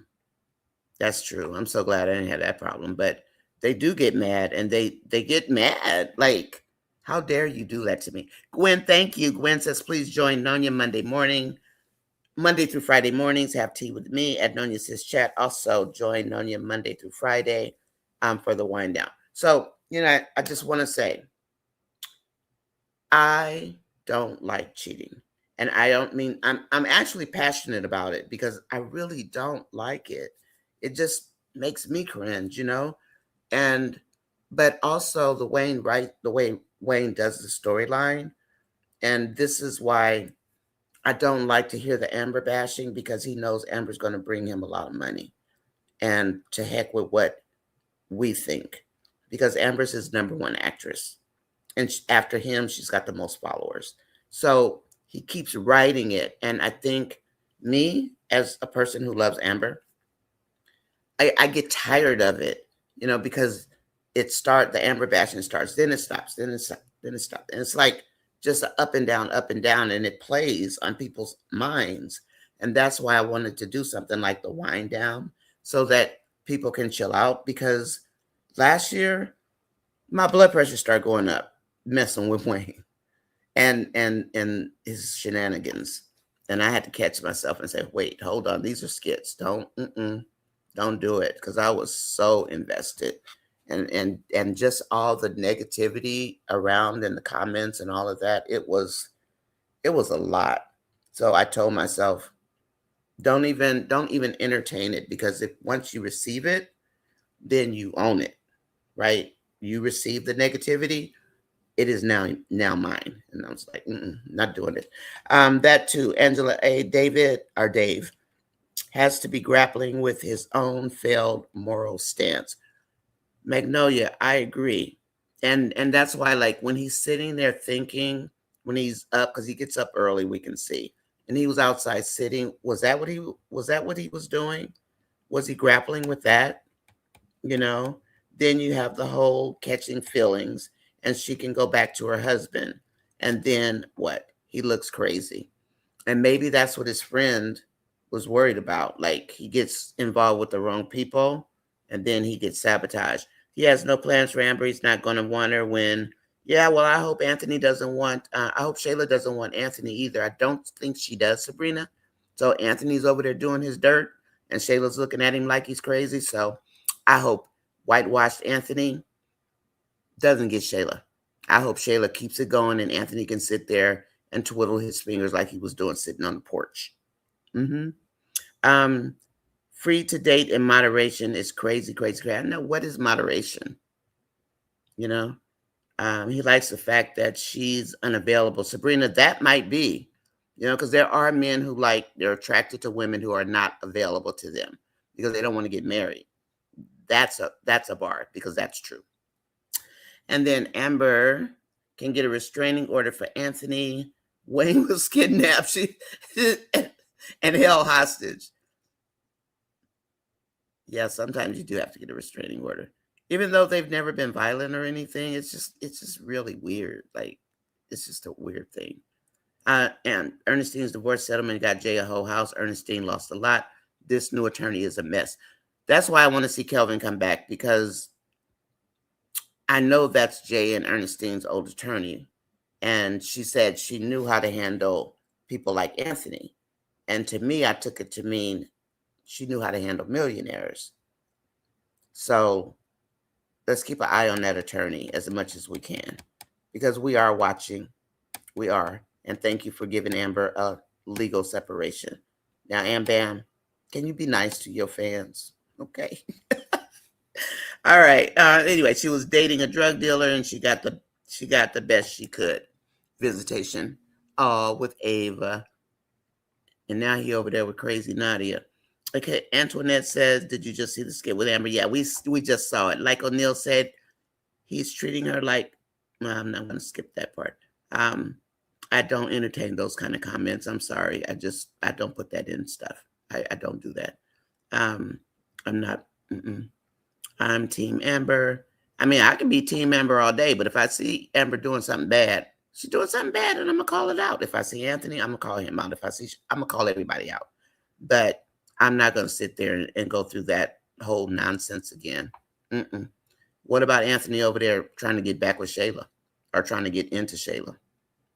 That's true. I'm so glad I didn't have that problem. But they do get mad, and they get mad. Like, how dare you do that to me? Gwen, thank you. Gwen says, please join Nonya Monday morning. Monday through Friday mornings, have tea with me at NONYASISCHAT. Also join Nonya Monday through Friday for the wind down. So, I just want to say, I don't like cheating. And I don't mean I'm actually passionate about it because I really don't like it. It just makes me cringe. And but also the way Wayne does the storyline. And this is why I don't like to hear the Amber bashing, because he knows Amber's going to bring him a lot of money. And to heck with what we think, because Amber's his number one actress. And after him, she's got the most followers. So he keeps writing it. And I think, me, as a person who loves Amber, I get tired of it, because the Amber bashing starts, then it stops, then it stops, then it stops. And it's like just up and down, and it plays on people's minds. And that's why I wanted to do something like the wind down, so that people can chill out. Because last year, my blood pressure started going up messing with Wayne and his shenanigans. And I had to catch myself and say, wait, hold on, these are skits. Don't do it, because I was so invested. And just all the negativity around in the comments and all of that, it was a lot. So I told myself, don't even entertain it, because if once you receive it, then you own it, right? You receive the negativity, it is now mine. And I was like, not doing it. That too, Angela A. Dave has to be grappling with his own failed moral stance. Magnolia, I agree. And that's why, like, when he's sitting there thinking, when he's up, because he gets up early, we can see. And he was outside sitting. Was that what he was doing? Was he grappling with that? You know? Then you have the whole catching feelings, and she can go back to her husband. And then what? He looks crazy. And maybe that's what his friend was worried about. Like, he gets involved with the wrong people, and then he gets sabotaged. He has no plans for Amber. He's not going to want her when, yeah, well, I hope I hope Shayla doesn't want Anthony either. I don't think she does, Sabrina. So Anthony's over there doing his dirt, and Shayla's looking at him like he's crazy. So I hope whitewashed Anthony doesn't get Shayla. I hope Shayla keeps it going, and Anthony can sit there and twiddle his fingers like he was doing sitting on the porch. Mm-hmm. Um, Free to date in moderation is crazy, crazy, crazy. I know, what is moderation. You know, he likes the fact that she's unavailable. Sabrina, that might be, because there are men who they're attracted to women who are not available to them because they don't want to get married. That's a bar, because that's true. And then Amber can get a restraining order for Anthony. Wayne was kidnapped and held hostage. Yeah, sometimes you do have to get a restraining order. Even though they've never been violent or anything, it's just really weird. Like, it's just a weird thing. And Ernestine's divorce settlement got Jay a whole house. Ernestine lost a lot. This new attorney is a mess. That's why I want to see Kelvin come back, because I know that's Jay and Ernestine's old attorney. And she said she knew how to handle people like Anthony. And to me, I took it to mean she knew how to handle millionaires. So let's keep an eye on that attorney as much as we can, because we are watching. We are. And thank you for giving Amber a legal separation. Now, Am Bam, can you be nice to your fans? Okay. All right. Anyway, she was dating a drug dealer, and she got the best she could. Visitation, with Ava, and now he over there with crazy Nadia. Okay, Antoinette says, "Did you just see the skit with Amber?" Yeah, we just saw it. Like O'Neill said, he's treating her like. Well, I'm not going to skip that part. Um, I don't entertain those kind of comments. I'm sorry. I don't put that in stuff. I don't do that. Um, I'm not. Mm-mm. I'm Team Amber. I mean, I can be Team Amber all day, but if I see Amber doing something bad, she's doing something bad, and I'm gonna call it out. If I see Anthony, I'm gonna call him out. If I see, I'm gonna call everybody out. But I'm not gonna sit there and go through that whole nonsense again. Mm-mm. What about Anthony over there trying to get back with Shayla, or trying to get into Shayla?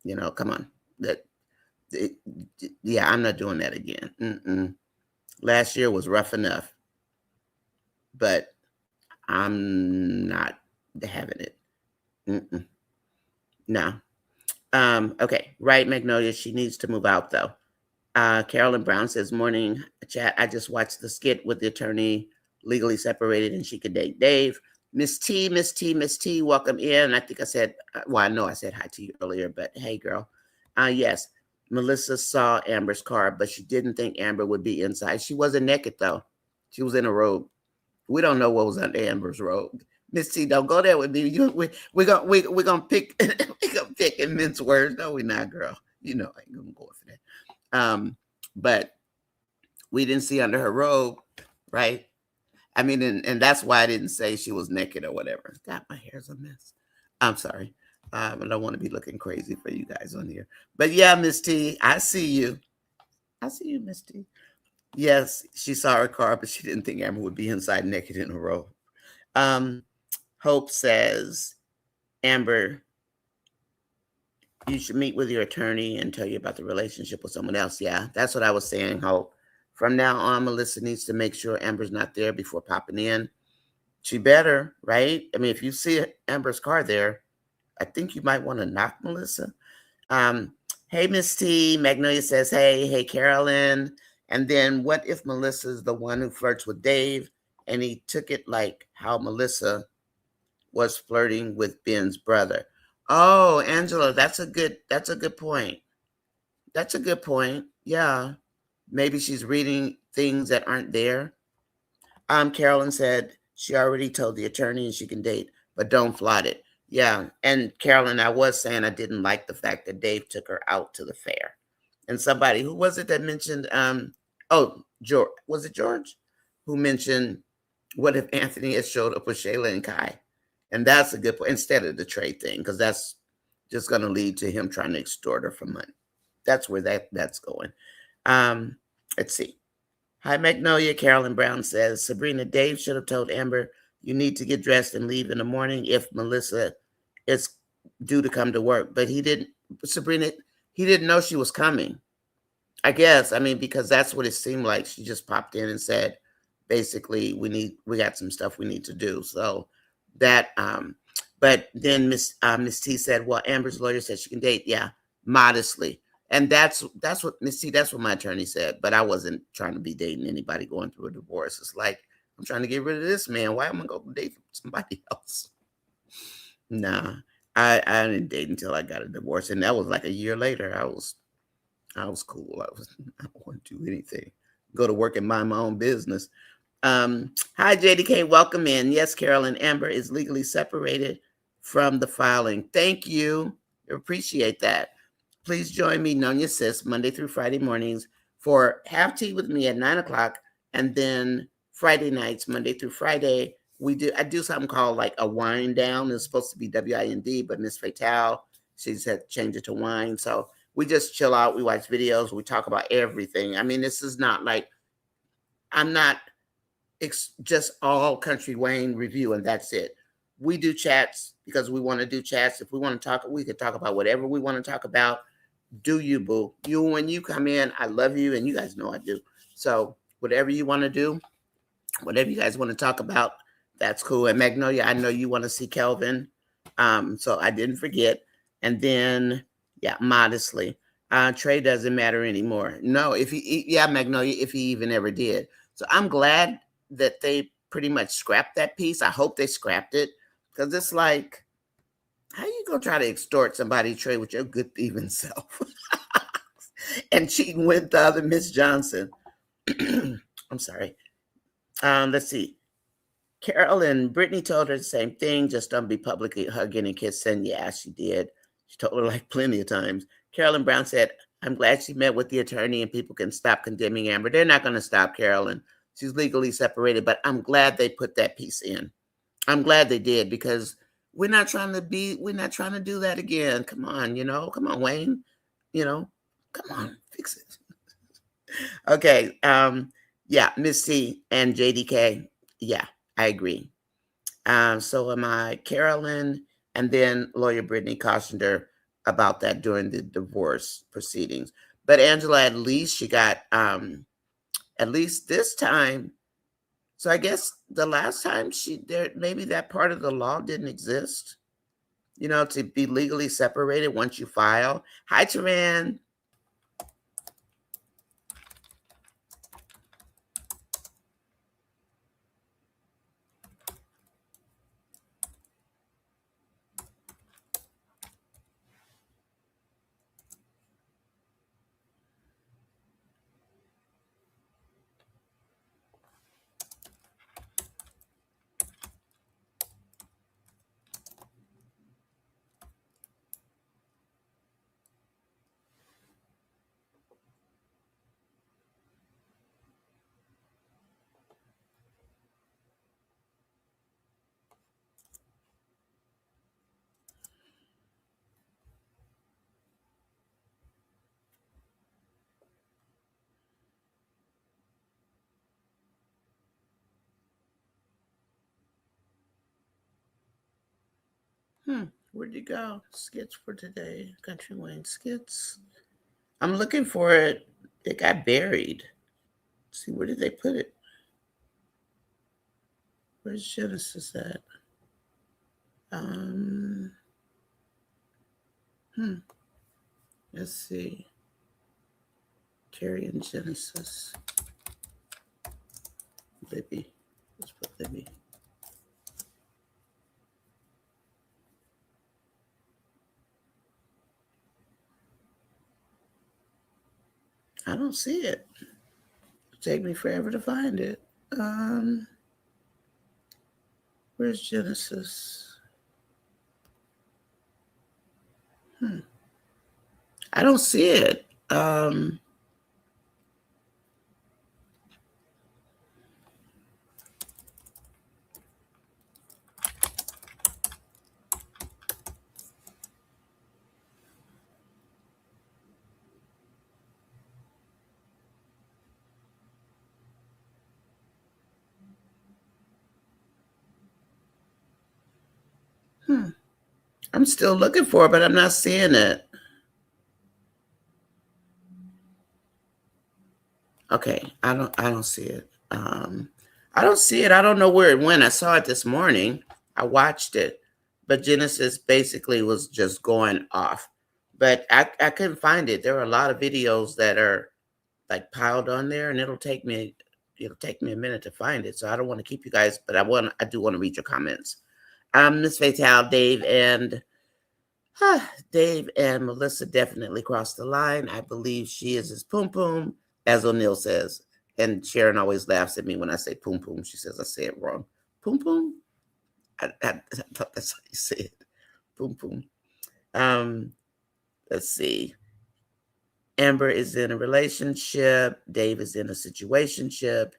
You know, come on. That, it, yeah, I'm not doing that again. Mm-mm. Last year was rough enough, but I'm not having it. Mm-mm. No. Okay. Right, Magnolia. She needs to move out though. Carolyn Brown says, morning chat. I just watched the skit with the attorney legally separated and she could date Dave. Miss T, Miss T, Miss T, welcome in. I think I said, well, I know I said hi to you earlier, but hey, girl. Yes, Melissa saw Amber's car, but she didn't think Amber would be inside. She wasn't naked though. She was in a robe. We don't know what was under Amber's robe. Miss T, don't go there with me. We're gonna pick we gonna pick and mince words. No, we're not, girl. You know I ain't gonna go for that. But we didn't see under her robe, right? I mean, and that's why I didn't say she was naked or whatever. God, my hair's a mess. I'm sorry. I don't want to be looking crazy for you guys on here. But yeah, Miss T, I see you. I see you, Miss T. Yes, she saw her car, but she didn't think Amber would be inside naked in a robe. Hope says, Amber, you should meet with your attorney and tell you about the relationship with someone else. Yeah, that's what I was saying, Hope. From now on, Melissa needs to make sure Amber's not there before popping in. She better, right? I mean, if you see Amber's car there, I think you might want to knock Melissa. Hey, Miss T. Magnolia says, hey, Carolyn. And then what if Melissa's the one who flirts with Dave and he took it like how Melissa was flirting with Ben's brother? Oh, Angela, that's a good point. That's a good point. Yeah. Maybe she's reading things that aren't there. Carolyn said she already told the attorney and she can date, but don't flout it. Yeah. And Carolyn, I was saying I didn't like the fact that Dave took her out to the fair. And somebody, who was it that mentioned, George, was it George? Who mentioned, what if Anthony had showed up with Shayla and Kai? And that's a good point, instead of the trade thing, because that's just going to lead to him trying to extort her for money. That's where that's going. Let's see. Hi, Magnolia. Carolyn Brown says, Sabrina, Dave should have told Amber, you need to get dressed and leave in the morning if Melissa is due to come to work. But he didn't, Sabrina, he didn't know she was coming. I guess, I mean, because that's what it seemed like. She just popped in and said, basically, we got some stuff we need to do. So that, but then Miss T said, well, Amber's lawyer said she can date. Yeah, modestly. And that's what Miss T, that's what my attorney said. But I wasn't trying to be dating anybody going through a divorce. It's like, I'm trying to get rid of this man. Why am I going to date somebody else? Nah, I didn't date until I got a divorce. And that was like a year later. I was cool. I don't want to do anything. Go to work and mind my own business. Hi, JDK. Welcome in. Yes, Carolyn, Amber is legally separated from the filing. Thank you. Appreciate that. Please join me, Nonya Sis, Monday through Friday mornings for Have Tea with me at 9 o'clock. And then Friday nights, Monday through Friday, I do something called like a wind down. It's supposed to be WIND, but Miss Fatale, she said change it to wine. So we just chill out. We watch videos. We talk about everything. I mean, this is not like, I'm not just all Country Wayne review and that's it. We do chats because we want to do chats. If we want to talk, we could talk about whatever we want to talk about. Do you, boo? You, when you come in, I love you, and you guys know I do. So whatever you want to do, whatever you guys want to talk about, that's cool. And Magnolia, I know you want to see Kelvin, so I didn't forget. And then, yeah, modestly, Trey doesn't matter anymore. No, if he, yeah, Magnolia, if he even ever did. So I'm glad that they pretty much scrapped that piece. I hope they scrapped it, because it's like, how you gonna try to extort somebody, Trey, with your good thieving self and cheating with the other Miss Johnson? I'm sorry. Let's see. Carol and Brittany told her the same thing, just don't be publicly hugging and kissing. Yeah, she did. She told her like plenty of times. Carolyn Brown said, I'm glad she met with the attorney and people can stop condemning Amber. They're not going to stop Carolyn. She's legally separated, but I'm glad they put that piece in. I'm glad they did, because we're not trying to do that again. Come on, come on, Wayne, come on, fix it. Okay. Yeah, Miss C and JDK. Yeah, I agree. So am I. Carolyn, and then lawyer Brittany cautioned her about that during the divorce proceedings. But Angela, at least she got, at least this time. So I guess the last time maybe that part of the law didn't exist, to be legally separated once you file. Hi, Taran. Where'd you go? Skits for today. Country Wayne skits. I'm looking for it. It got buried. Let's see, where did they put it? Where's Genesis at? Let's see. Carrie and Genesis. Libby. Let's put Libby. I don't see it. It'll take me forever to find it. Where's Genesis? I don't see it. I'm still looking for it, but I'm not seeing it. Okay, I don't see it. I don't see it. I don't know where it went. I saw it this morning. I watched it, but Genesis basically was just going off. But I couldn't find it. There are a lot of videos that are like piled on there, and it'll take me a minute to find it. So I don't want to keep you guys, but I do want to read your comments. Miss Fatal, Dave and Melissa definitely crossed the line. I believe she is his poom poom, as O'Neill says. And Sharon always laughs at me when I say poom poom. She says I say it wrong. Poom poom? I thought that's how you say it. Poom poom. Let's see. Amber is in a relationship. Dave is in a situationship.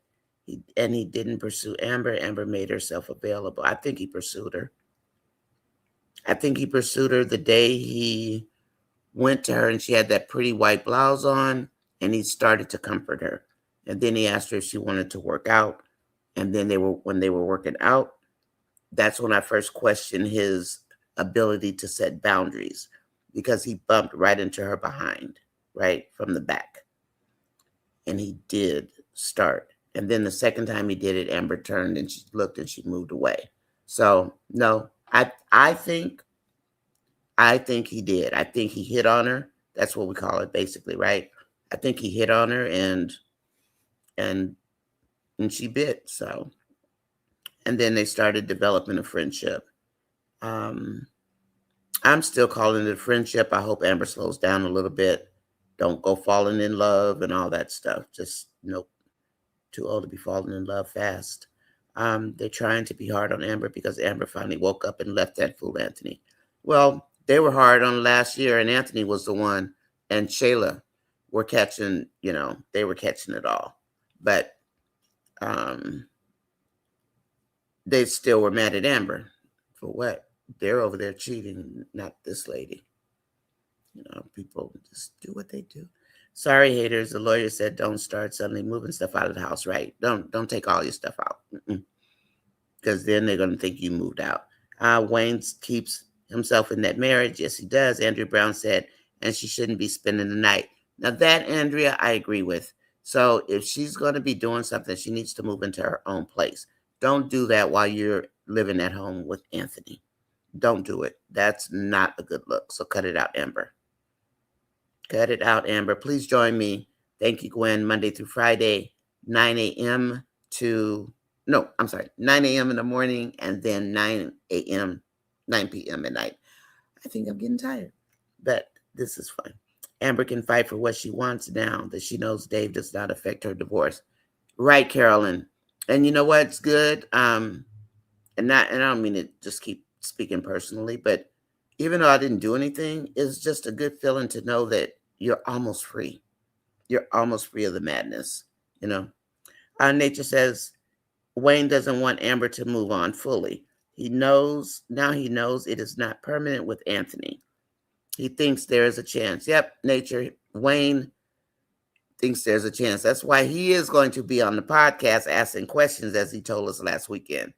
He didn't pursue Amber. Amber made herself available. I think he pursued her. I think he pursued her the day he went to her and she had that pretty white blouse on, and he started to comfort her. And then he asked her if she wanted to work out. And then when they were working out, that's when I first questioned his ability to set boundaries, because he bumped right into her behind, right from the back. And he did start. And then the second time he did it, Amber turned and she looked and she moved away. So no, I think he did. I think he hit on her. That's what we call it, basically, right? I think he hit on her and she bit. So and then they started developing a friendship. Um, I'm still calling it a friendship. I hope Amber slows down a little bit. Don't go falling in love and all that stuff. Just nope, too old to be falling in love fast. They're trying to be hard on Amber because Amber finally woke up and left that fool Anthony. Well, they were hard on last year, and Anthony was the one, and Shayla were catching. They were catching it all, but um, they still were mad at Amber for what? They're over there cheating, not this lady. People just do what they do. Sorry, haters. The lawyer said don't start suddenly moving stuff out of the house. Right? Don't take all your stuff out, because then they're gonna think you moved out. Wayne keeps himself in that marriage. Yes, he does. Andrea Brown said, and she shouldn't be spending the night. Now that, Andrea, I agree with. So if she's gonna be doing something, she needs to move into her own place. Don't do that while you're living at home with Anthony. Don't do it. That's not a good look. So cut it out, Amber. Cut it out, Amber. Please join me. Thank you, Gwen. Monday through Friday, 9 a.m. to, no, I'm sorry, 9 a.m. in the morning and then 9 a.m., 9 p.m. at night. I think I'm getting tired, but this is fun. Amber can fight for what she wants now that she knows Dave does not affect her divorce. Right, Carolyn. And you know what's good? And I don't mean to just keep speaking personally, but even though I didn't do anything, it's just a good feeling to know that you're almost free. You're almost free of the madness, you know. Nature says Wayne doesn't want Amber to move on fully. He knows it is not permanent with Anthony. He thinks there is a chance. Yep, Nature. Wayne thinks there's a chance. That's why he is going to be on the podcast asking questions, as he told us last weekend.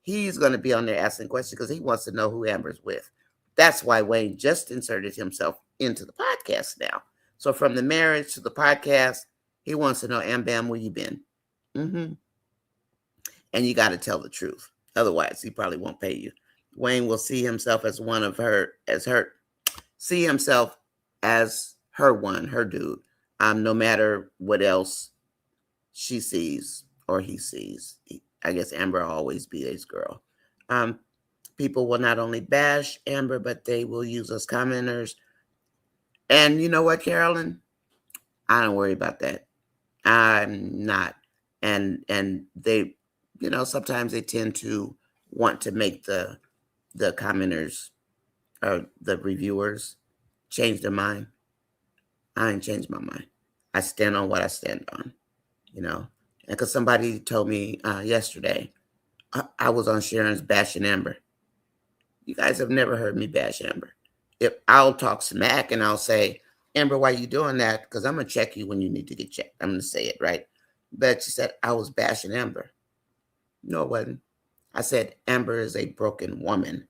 He's going to be on there asking questions because he wants to know who Amber's with. That's why Wayne just inserted himself into the podcast now. So from the marriage to the podcast, he wants to know, Am Bam, where you been? Mm-hmm. And you got to tell the truth. Otherwise, he probably won't pay you. Wayne will see himself as see himself as her dude. No matter what else she sees or he sees. I guess Amber will always be his girl. People will not only bash Amber, but they will use us commenters. And you know what, Carolyn? I don't worry about that. I'm not. And they, sometimes they tend to want to make the commenters or the reviewers change their mind. I ain't changed my mind. I stand on what I stand on, and because somebody told me yesterday, I was on Sharon's bashing Amber. You guys have never heard me bash Amber. If I'll talk smack and I'll say, Amber, why are you doing that? Because I'm going to check you when you need to get checked. I'm going to say it, right? But she said, I was bashing Amber. No, it wasn't. I said, Amber is a broken woman.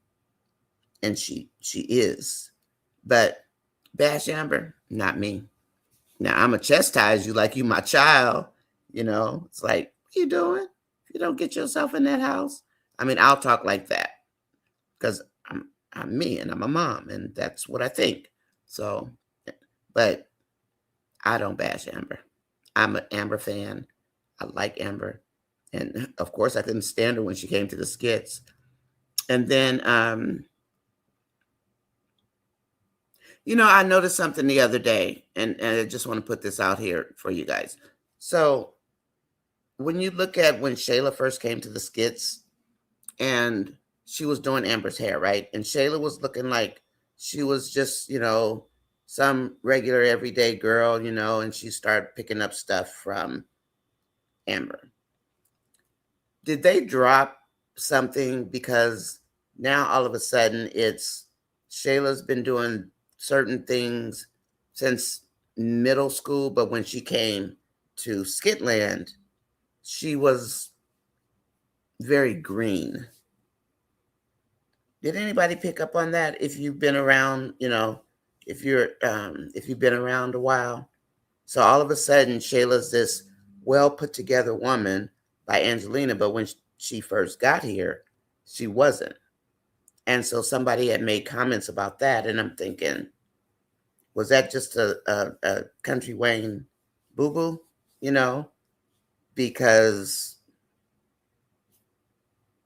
And she is. But bash Amber, not me. Now, I'm going to chastise you like you my child. It's like, what are you doing? If you don't get yourself in that house. I mean, I'll talk like that because I'm me and I'm a mom and that's what I think. So, but I don't bash Amber. I'm an Amber fan. I like Amber. And of course, I couldn't stand her when she came to the skits. And then, I noticed something the other day, and I just want to put this out here for you guys. So, when you look at when Shayla first came to the skits and she was doing Amber's hair, right? And Shayla was looking like she was just, some regular everyday girl, and she started picking up stuff from Amber. Did they drop something because now all of a sudden it's Shayla's been doing certain things since middle school, but when she came to Skitland, she was very green. Did anybody pick up on that? If you've been around, if you've been around a while. So all of a sudden, Shayla's this well put together woman by Angelina, but when she first got here, she wasn't. And so somebody had made comments about that, and I'm thinking, was that just a Country Wayne boo boo? Because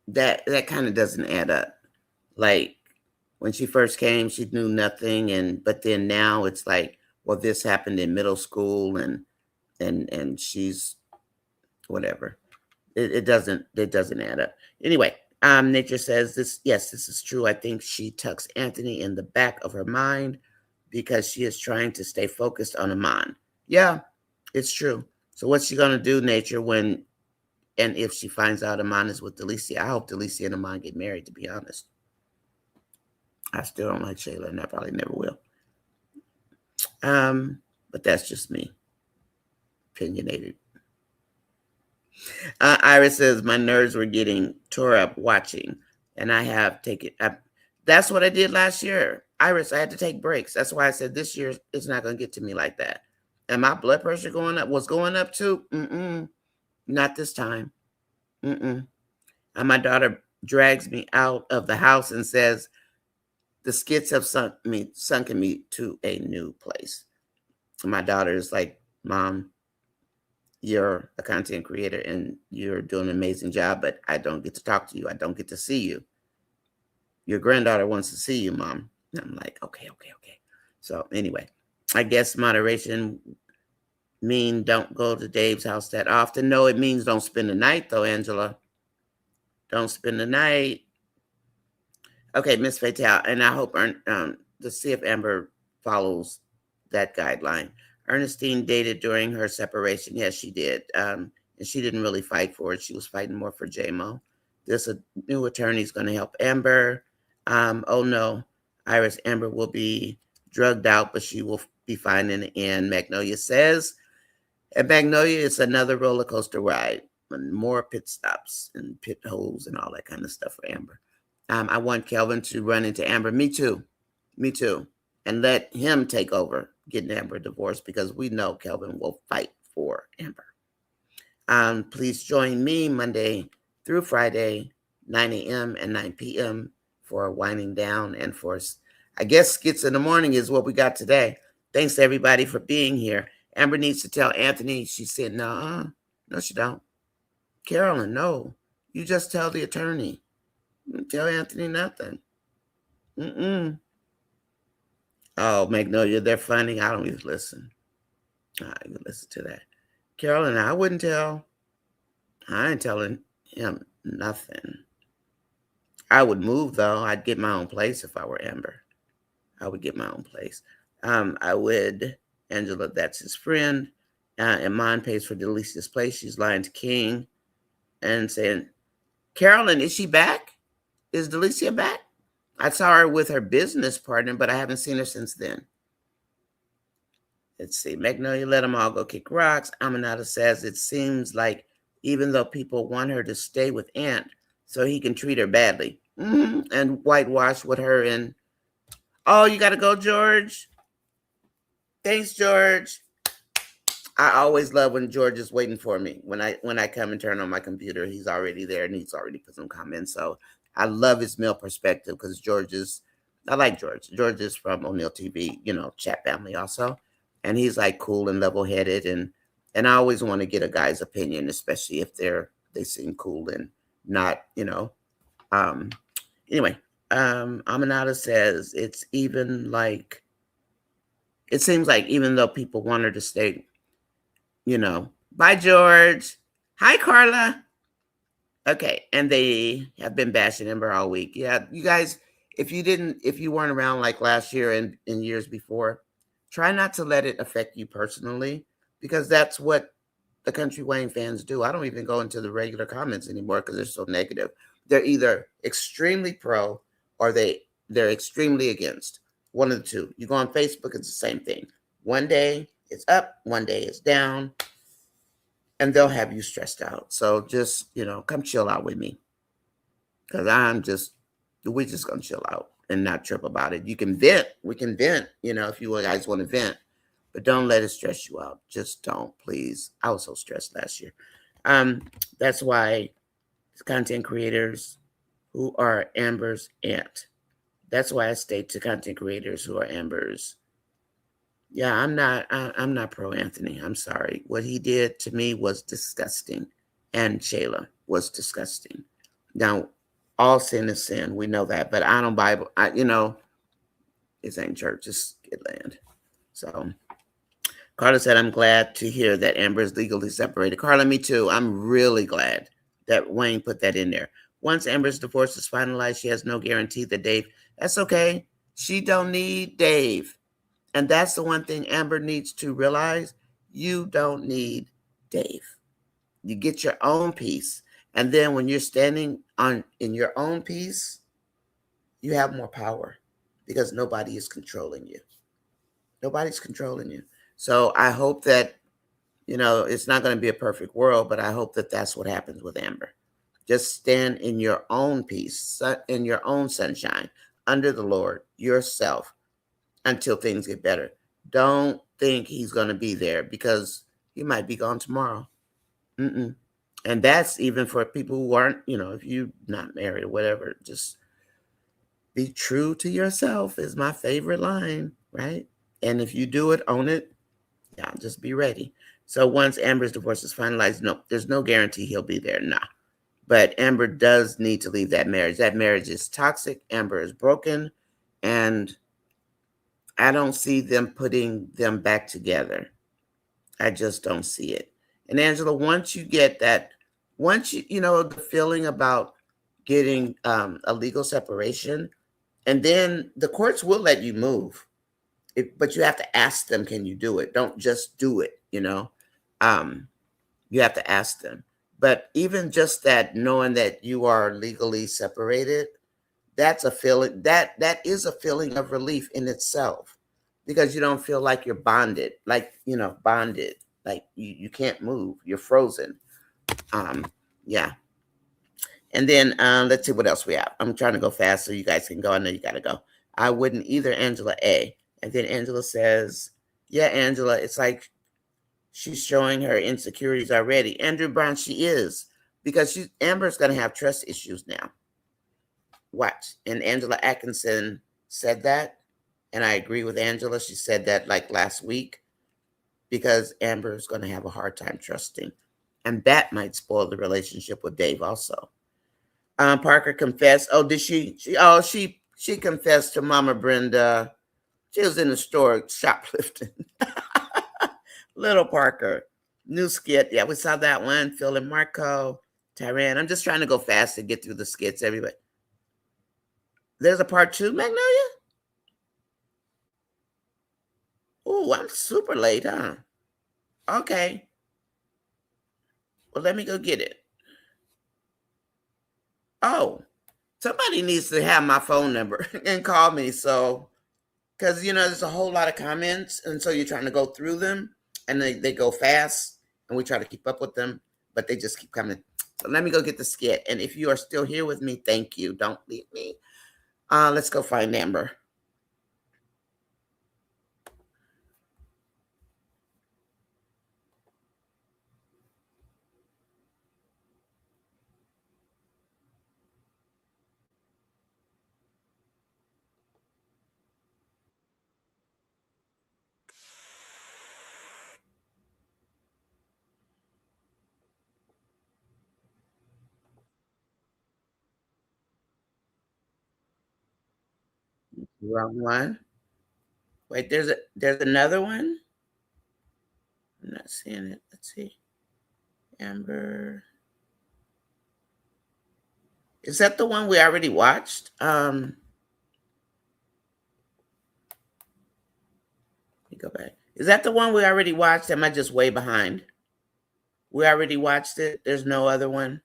that kind of doesn't add up. Like when she first came, she knew nothing, and but then now it's like, well, this happened in middle school, and she's whatever. It doesn't add up. Anyway, nature says this. Yes, this is true. I think she tucks Anthony in the back of her mind because she is trying to stay focused on Amon. Yeah, it's true. So what's she gonna do, nature, when and if she finds out Amon is with Delicia? I hope Delicia and Amon get married, to be honest. I still don't like Shayla, and I probably never will. But that's just me, opinionated. Iris says my nerves were getting tore up watching, and I have taken. That's what I did last year, Iris. I had to take breaks. That's why I said this year it's not going to get to me like that. And my blood pressure going up was going up too. Not this time. And my daughter drags me out of the house and says the skits have sunken me to a new place. And my daughter is like, Mom, you're a content creator and you're doing an amazing job, but I don't get to talk to you. I don't get to see you. Your granddaughter wants to see you, Mom. And I'm like, okay. So anyway, I guess moderation mean don't go to Dave's house that often. No, it means don't spend the night though, Angela. Don't spend the night. Okay, Miss Fatal, and I hope to see if Amber follows that guideline. Ernestine dated during her separation. Yes, she did. And she didn't really fight for it. She was fighting more for JMO. This new attorney is going to help Amber. Oh no, Iris, Amber will be drugged out, but she will be fine in the end, Magnolia says. And Magnolia is another roller coaster ride. And more pit stops and pit holes and all that kind of stuff for Amber. I want Kelvin to run into Amber. Me too. And let him take over getting Amber divorced because we know Kelvin will fight for Amber. Please join me Monday through Friday, 9 a.m. and 9 p.m. for winding down and for, I guess, skits in the morning is what we got today. Thanks to everybody for being here. Amber needs to tell Anthony. She said, no, she don't. Carolyn, no. You just tell the attorney. Tell Anthony nothing. Oh, Magnolia, they're funny. I don't even listen. I even listen to that. Carolyn, I wouldn't tell. I ain't telling him nothing. I would move, though. I'd get my own place if I were Amber. I would get my own place. I would, Angela, that's his friend. Iman pays for Delicia's place. She's lying to King and saying, Carolyn, is she back? Is Delicia back? I saw her with her business partner, but I haven't seen her since then. Let's see. Magnolia, let them all go kick rocks. Aminata says it seems like even though people want her to stay with Aunt so he can treat her badly and whitewash with her and, oh, you got to go, George. Thanks, George. I always love when George is waiting for me. When I come and turn on my computer, he's already there and he's already put some comments. So I love his male perspective because I like George. George is from O'Neill TV, chat family also. And he's like cool and level-headed. And I always want to get a guy's opinion, especially if they seem cool and not, Anyway, Aminata says it seems like even though people want her to stay, bye, George. Hi, Carla. Okay, and they have been bashing Ember all week. Yeah, you guys, if you weren't around like last year and years before, try not to let it affect you personally because that's what the Country Wayne fans do. I don't even go into the regular comments anymore because they're so negative. They're either extremely pro or they're extremely against. One of the two. You go on Facebook, it's the same thing. One day it's up, one day it's down. And they'll have you stressed out. So just, come chill out with me. Because we're just going to chill out and not trip about it. You can vent. We can vent, if you guys want to vent. But don't let it stress you out. Just don't, please. I was so stressed last year. That's why content creators who are Amber's aunt. That's why I stay to content creators who are Amber's. Yeah, I'm not pro Anthony. I'm sorry. What he did to me was disgusting. And Shayla was disgusting. Now, all sin is sin. We know that, but I don't Bible. This ain't church. It's Skitland. So Carla said, I'm glad to hear that Amber is legally separated. Carla, me too. I'm really glad that Wayne put that in there. Once Amber's divorce is finalized, she has no guarantee that Dave, that's okay. She don't need Dave. And that's the one thing Amber needs to realize. You don't need Dave. You get your own peace. And then when you're standing in your own peace, you have more power because nobody is controlling you. Nobody's controlling you. So I hope that, it's not going to be a perfect world, but I hope that that's what happens with Amber. Just stand in your own peace, in your own sunshine, under the Lord, yourself, until things get better. Don't think he's going to be there because he might be gone tomorrow. Mm-mm. And that's even for people who aren't, if you're not married or whatever, just be true to yourself is my favorite line, right? And if you do it, own it. Yeah, just be ready. So once Amber's divorce is finalized, no, there's no guarantee he'll be there. Nah. But Amber does need to leave that marriage. That marriage is toxic. Amber is broken. And I don't see them putting them back together. I just don't see it. And Angela, once you get that, the feeling about getting a legal separation, and then the courts will let you move. But you have to ask them, can you do it? Don't just do it, you have to ask them. But even just that, knowing that you are legally separated, that's a feeling that is a feeling of relief in itself, because you don't feel like you're bonded, like you can't move, you're frozen. Yeah. And then let's see what else we have. I'm trying to go fast so you guys can go. I know you gotta go. I wouldn't either, Angela A. And then Angela says, yeah, Angela, it's like she's showing her insecurities already. Andrew Brown, she is, because Amber's gonna have trust issues now. Watch. And Angela Atkinson said that, and I agree with Angela. She said that like last week, because Amber's gonna have a hard time trusting. And that might spoil the relationship with Dave also. Parker confessed. Oh, did she? She confessed to Mama Brenda. She was in the store shoplifting. Little Parker, new skit. Yeah, we saw that one. Phil and Marco, Tyran. I'm just trying to go fast to get through the skits. Everybody, there's a part 2, Magnolia. Oh, I'm super late, huh? Okay. Well, let me go get it. Oh, somebody needs to have my phone number and call me. So, because, there's a whole lot of comments. And so you're trying to go through them, and they go fast, and we try to keep up with them, but they just keep coming. So let me go get the skit. And if you are still here with me, thank you. Don't leave me. Let's go find Amber. Wrong one. Wait, there's another one. I'm not seeing it. Let's see. Amber. Is that the one we already watched? Let me go back. Is that the one we already watched? Am I just way behind? We already watched it. There's no other one.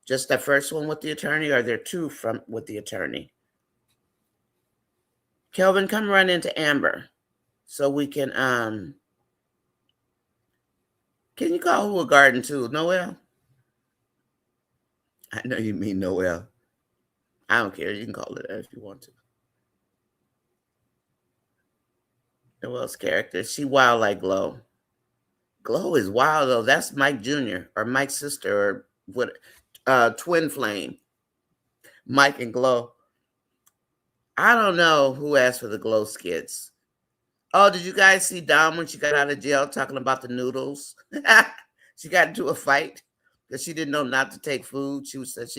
Just the first one with the attorney, or are there two from with the attorney? Kelvin, come run into Amber so we can you call who a garden too? Noel? I know you mean Noel. I don't care. You can call it that if you want to. Noel's character. She wild like Glow. Glow is wild though. That's Mike Jr. or Mike's sister or what twin flame. Mike and Glow. I don't know who asked for the Glow skits. Oh, did you guys see Dom when she got out of jail talking about the noodles? She got into a fight because she didn't know not to take food. She said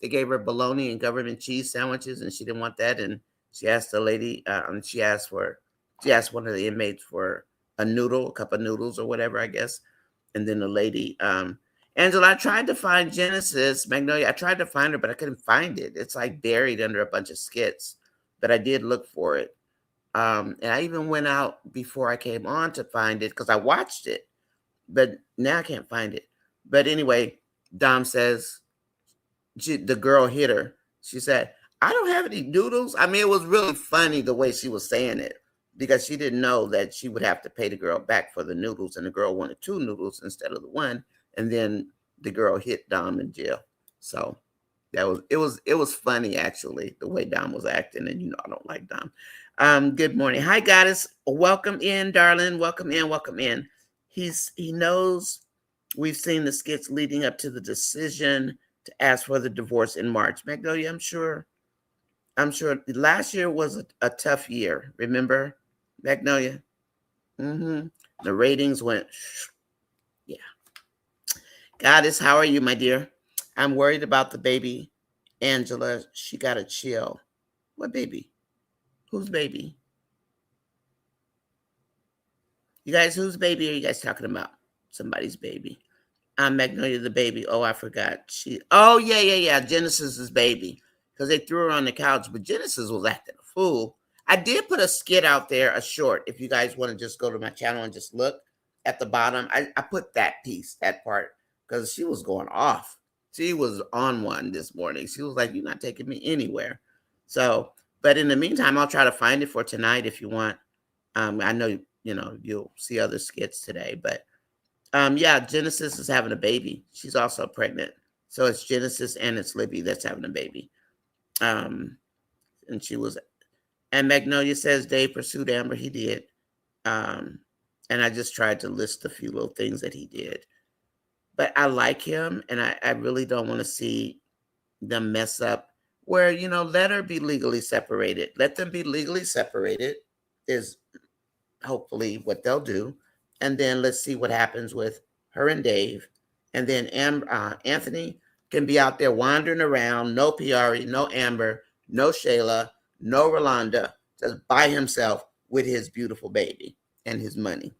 they gave her bologna and government cheese sandwiches, and she didn't want that. And she asked the lady, she asked one of the inmates for a cup of noodles or whatever, I guess. And then the lady, Angela, I tried to find Genesis, Magnolia. I tried to find her, but I couldn't find it. It's like buried under a bunch of skits, but I did look for it. And I even went out before I came on to find it because I watched it, but now I can't find it. But anyway, Dom says the girl hit her. She said, I don't have any noodles. I mean, it was really funny the way she was saying it because she didn't know that she would have to pay the girl back for the noodles, and the girl wanted 2 noodles instead of the 1. And then the girl hit Dom in jail. So it was funny actually the way Dom was acting, and I don't like Dom. Good morning. Hi, Goddess. Welcome in, darling. Welcome in. Welcome in. He knows we've seen the skits leading up to the decision to ask for the divorce in March. Magnolia, I'm sure last year was a tough year. Remember, Magnolia? The ratings went, yeah. Goddess, how are you, my dear? I'm worried about the baby. Angela, she got a chill. What baby? Whose baby? You guys, whose baby are you guys talking about? Somebody's baby. Magnolia the baby. Oh, I forgot. Yeah. Genesis's baby. Because they threw her on the couch, but Genesis was acting a fool. I did put a skit out there, a short. If you guys want to just go to my channel and just look at the bottom, I put that piece, that part, because she was going off. She was on one this morning. She was like, "You're not taking me anywhere." So, but in the meantime, I'll try to find it for tonight if you want. I know you'll see other skits today, but yeah, Genesis is having a baby. She's also pregnant. So it's Genesis and it's Libby that's having a baby. And Magnolia says Dave pursued Amber. He did. And I just tried to list a few little things that he did. But I like him, and I really don't want to see them mess up where, let her be legally separated. Let them be legally separated is hopefully what they'll do. And then let's see what happens with her and Dave. And then Anthony can be out there wandering around, no Piari, no Amber, no Shayla, no Rolanda, just by himself with his beautiful baby and his money.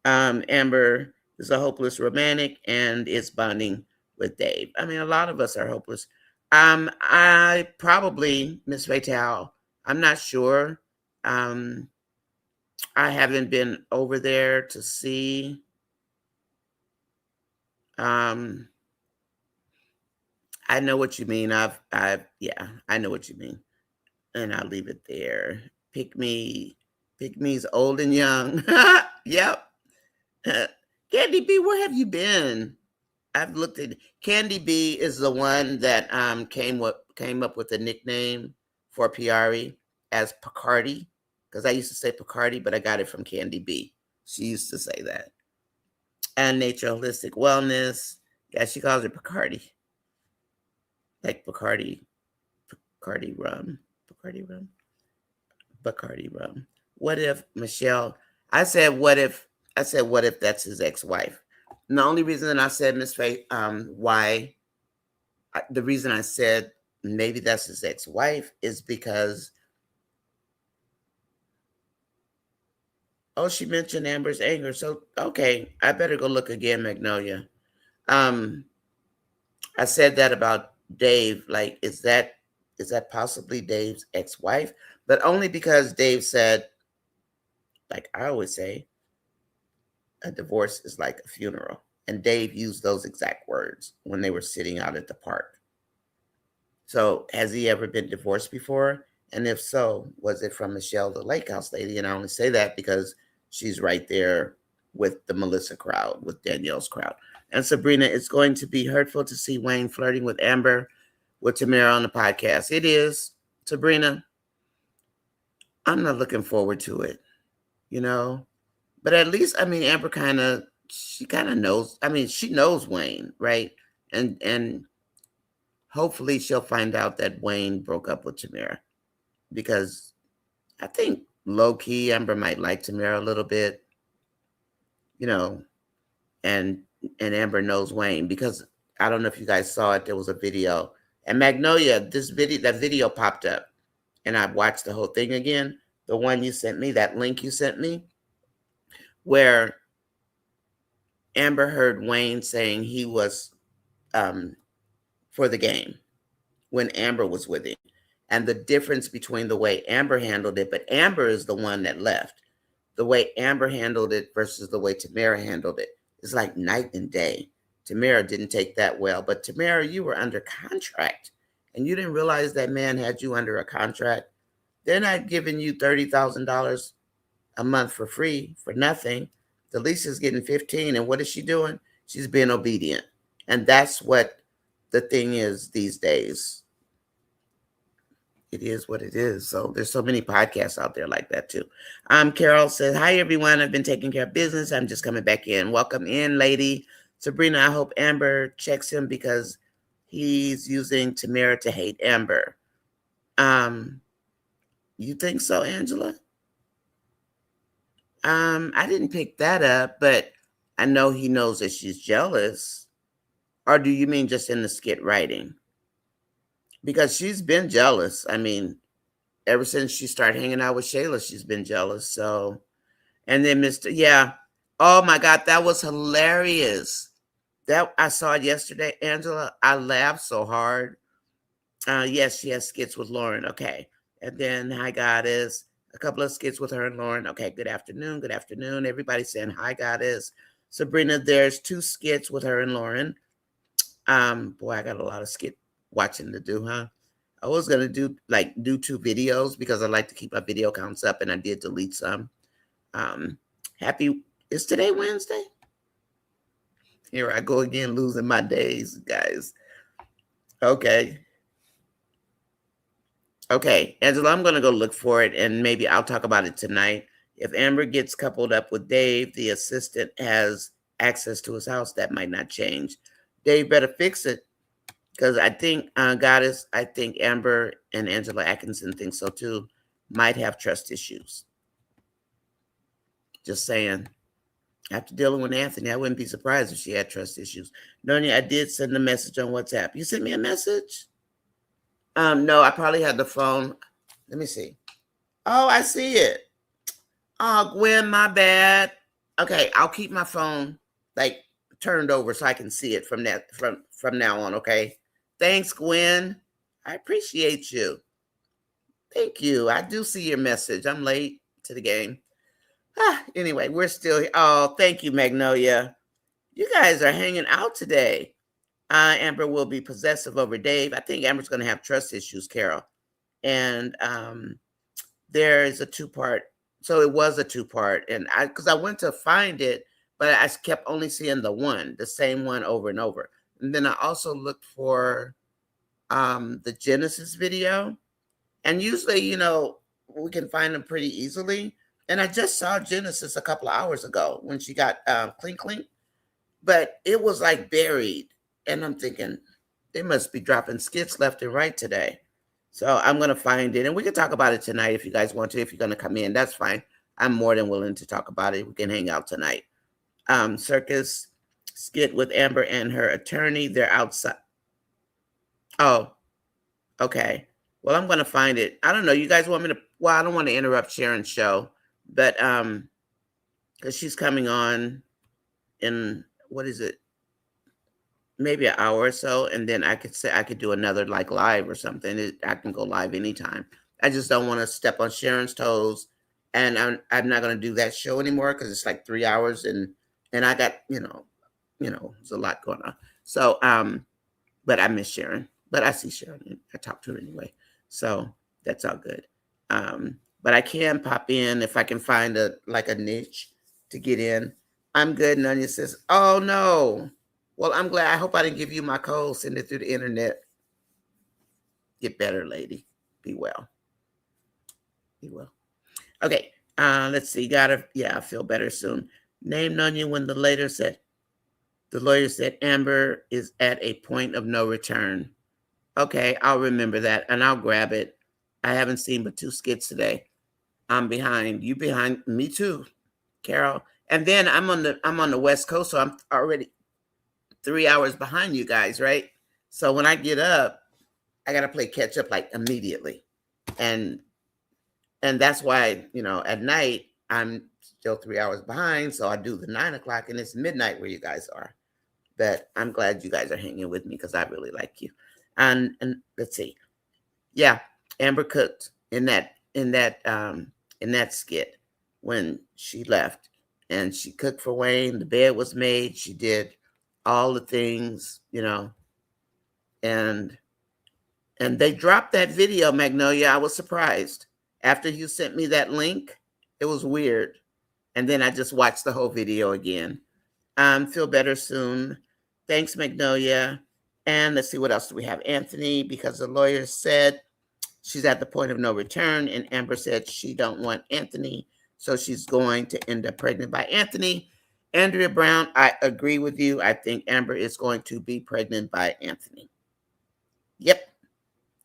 Amber is a hopeless romantic and is bonding with Dave. I mean, a lot of us are hopeless. I probably, Miss Fatal, I'm not sure. I haven't been over there to see. I know what you mean. Yeah, I know what you mean. And I'll leave it there. Pick me's old and young. Yep. Candy B, where have you been? I've looked at Candy B is the one that came up with the nickname for Piari as Picardi. Because I used to say Picardi, but I got it from Candy B. She used to say that. And Nature Holistic Wellness. Yeah, she calls it Picardi. Like Bacardi rum. Bacardi rum. What if Michelle? I said, what if that's his ex-wife? And the only reason I said, Miss Faith, the reason I said maybe that's his ex-wife is because, she mentioned Amber's anger. So, okay, I better go look again, Magnolia. I said that about Dave. Like, is that possibly Dave's ex-wife? But only because Dave said, like I always say, a divorce is like a funeral. And Dave used those exact words when they were sitting out at the park. So has he ever been divorced before? And if so, was it from Michelle, the lake house lady? And I only say that because she's right there with the Melissa crowd, with Danielle's crowd. And Sabrina, it's going to be hurtful to see Wayne flirting with Amber, with Tamara on the podcast. It is, Sabrina. I'm not looking forward to it, But at least, I mean, Amber she kind of knows. I mean, she knows Wayne, right? And hopefully she'll find out that Wayne broke up with Tamara, because I think low-key Amber might like Tamara a little bit, and Amber knows Wayne, because I don't know if you guys saw it. There was a video. And Magnolia, that video popped up. And I watched the whole thing again. The one you sent me, that link you sent me, where Amber heard Wayne saying he was for the game when Amber was with him. And the difference between the way Amber handled it, but Amber is the one that left. The way Amber handled it versus the way Tamara handled it is like night and day. Tamara didn't take that well, but Tamara, you were under contract and you didn't realize that man had you under a contract. They're not giving you $30,000 a month for free, for nothing. Delicia's getting 15, and what is she doing? She's being obedient. And that's what the thing is these days. It is what it is. So there's so many podcasts out there like that too. Carol says, hi everyone. I've been taking care of business. I'm just coming back in. Welcome in, lady. Sabrina, I hope Amber checks him because he's using Tamara to hate Amber. You think so, Angela? I didn't pick that up, but I know he knows that she's jealous. Or do you mean just in the skit writing? Because she's been jealous. I mean, ever since she started hanging out with Shayla, she's been jealous. So, and then yeah. Oh my God, that was hilarious. That I saw it yesterday, Angela. I laughed so hard. Yes, she has skits with Lauren. Okay. And then hi Goddess. A couple of skits with her and Lauren. Okay, good afternoon. Good afternoon. Everybody saying hi Goddess. Sabrina, there's 2 skits with her and Lauren. Boy, I got a lot of skit watching to do, huh? I was gonna do 2 videos because I like to keep my video counts up, and I did delete some. Is today Wednesday? Here I go again, losing my days, guys. Okay. Okay, Angela, I'm gonna go look for it, and maybe I'll talk about it tonight. If Amber gets coupled up with Dave, the assistant has access to his house. That might not change. Dave better fix it. Because I think, Goddess, I think Amber and Angela Atkinson think so too, might have trust issues. Just saying. After dealing with Anthony, I wouldn't be surprised if she had trust issues. Nonya, I did send a message on WhatsApp. You sent me a message? No, I probably had the phone. Let me see. Oh, I see it. Oh, Gwen, my bad. Okay, I'll keep my phone turned over so I can see it from now on, okay? Thanks, Gwen. I appreciate you. Thank you. I do see your message. I'm late to the game. Anyway, we're still here. Oh, thank you, Magnolia. You guys are hanging out today. Amber will be possessive over Dave. I think Amber's going to have trust issues, Carol. And there is a 2-part. So it was a 2-part. And because I went to find it, but I kept only seeing the same one over and over. And then I also looked for the Genesis video. And usually, we can find them pretty easily. And I just saw Genesis a couple of hours ago when she got Clink Clink. But it was buried. And I'm thinking, they must be dropping skits left and right today. So I'm going to find it. And we can talk about it tonight if you guys want to. If you're going to come in, that's fine. I'm more than willing to talk about it. We can hang out tonight. Circus skit with Amber and her attorney. They're outside. Oh, okay. Well, I'm going to find it. I don't know. You guys want me to? Well, I don't want to interrupt Sharon's show, but because she's coming on in, what is it? Maybe an hour or so, and then I could do another live or something. I can go live anytime. I just don't want to step on Sharon's toes, and I'm not going to do that show anymore because it's 3 hours, and I got there's a lot going on. So but I miss Sharon, but I see Sharon. I talk to her anyway, so that's all good. But I can pop in if I can find a niche to get in. I'm good. Nonya says, oh no. Well, I'm glad. I hope I didn't give you my code. Send it through the internet. Get better, lady. Be well. Be well. Okay. Let's see. I feel better soon. Name Nonya when the lawyer said Amber is at a point of no return. Okay, I'll remember that and I'll grab it. I haven't seen but 2 skits today. I'm behind. You behind me too, Carol. And then I'm on the West Coast, so I'm already 3 hours behind you guys, right? So when I get up, I got to play catch up like immediately. And that's why, at night I'm still 3 hours behind. So I do the 9 o'clock and it's midnight where you guys are. But I'm glad you guys are hanging with me because I really like you. And let's see. Yeah, Amber cooked in that skit when she left, and she cooked for Wayne. The bed was made. She did all the things, and they dropped that video, Magnolia. I was surprised after you sent me that link. It was weird, and then I just watched the whole video again. Feel better soon. Thanks, Magnolia. And let's see, what else do we have? Anthony, because the lawyer said she's at the point of no return, and Amber said she don't want Anthony, so she's going to end up pregnant by Anthony. Andrea Brown, I agree with you. I think Amber is going to be pregnant by Anthony. Yep,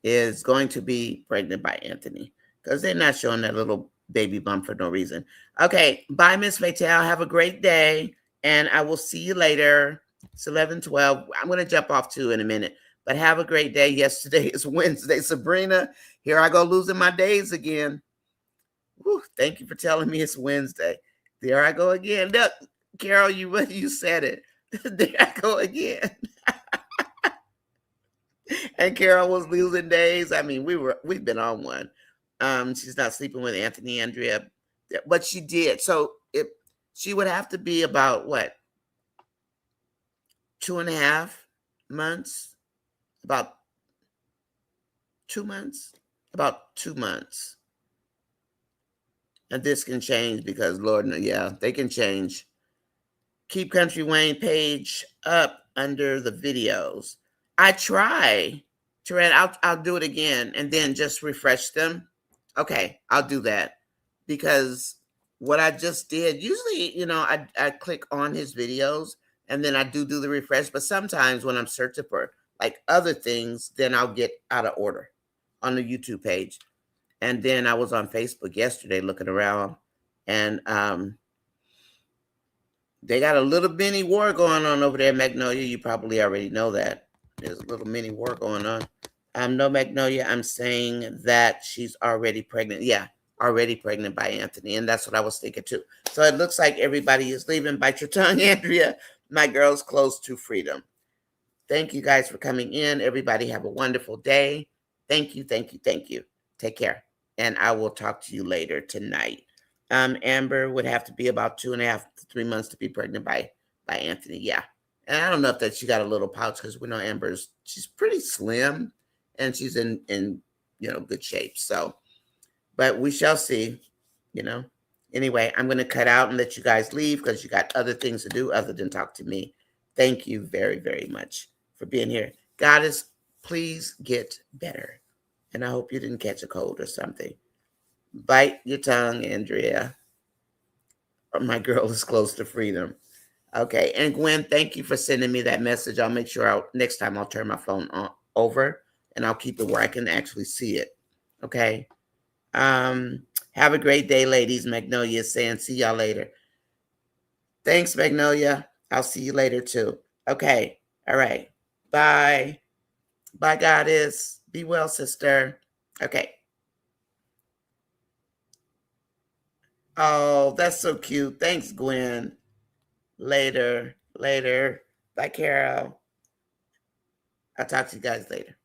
is going to be pregnant by Anthony because they're not showing that little baby bump for no reason. Okay, bye, Miss Fatal. Have a great day, and I will see you later. It's 11:12. I'm going to jump off too in a minute, but have a great day. Yesterday is Wednesday. Sabrina, here I go losing my days again. Whew, thank you for telling me it's Wednesday. There I go again. Look, Carol, you said it. There I go again. And Carol was losing days. I mean, we've been on one. She's not sleeping with Anthony, Andrea, but she did. So she would have to be about what, 2.5 months, about 2 months, about 2 months. And this can change because Lord, yeah, they can change. Keep Country Wayne page up under the videos. I try, Terrell. I'll do it again and then just refresh them. Okay, I'll do that because what I just did, usually, I click on his videos and then I do the refresh. But sometimes when I'm searching for like other things, then I'll get out of order on the YouTube page. And then I was on Facebook yesterday looking around, and they got a little mini war going on over there, Magnolia. You probably already know that. There's a little mini war going on. No, Magnolia, I'm saying that she's already pregnant. Yeah, already pregnant by Anthony. And that's what I was thinking too. So it looks like everybody is leaving. Bite your tongue, Andrea. My girl's close to freedom. Thank you guys for coming in. Everybody have a wonderful day. Thank you, thank you, thank you. Take care. And I will talk to you later tonight. Amber would have to be about 2.5 to 3 months to be pregnant by Anthony. Yeah. And I don't know if that she got a little pouch because we know she's pretty slim and she's in good shape. So, but we shall see, Anyway, I'm going to cut out and let you guys leave because you got other things to do other than talk to me. Thank you very, very much for being here. Goddess, please get better. And I hope you didn't catch a cold or something. Bite your tongue, Andrea. My girl is close to freedom. Okay. And Gwen, thank you for sending me that message. I'll make sure next time I'll turn my phone over and I'll keep it where I can actually see it. Okay. Have a great day, ladies. Magnolia is saying, see y'all later. Thanks, Magnolia. I'll see you later too. Okay. All right. Bye. Bye, Goddess. Be well, sister. Okay. Oh, that's so cute. Thanks, Gwen. Later. Bye, Carol. I'll talk to you guys later.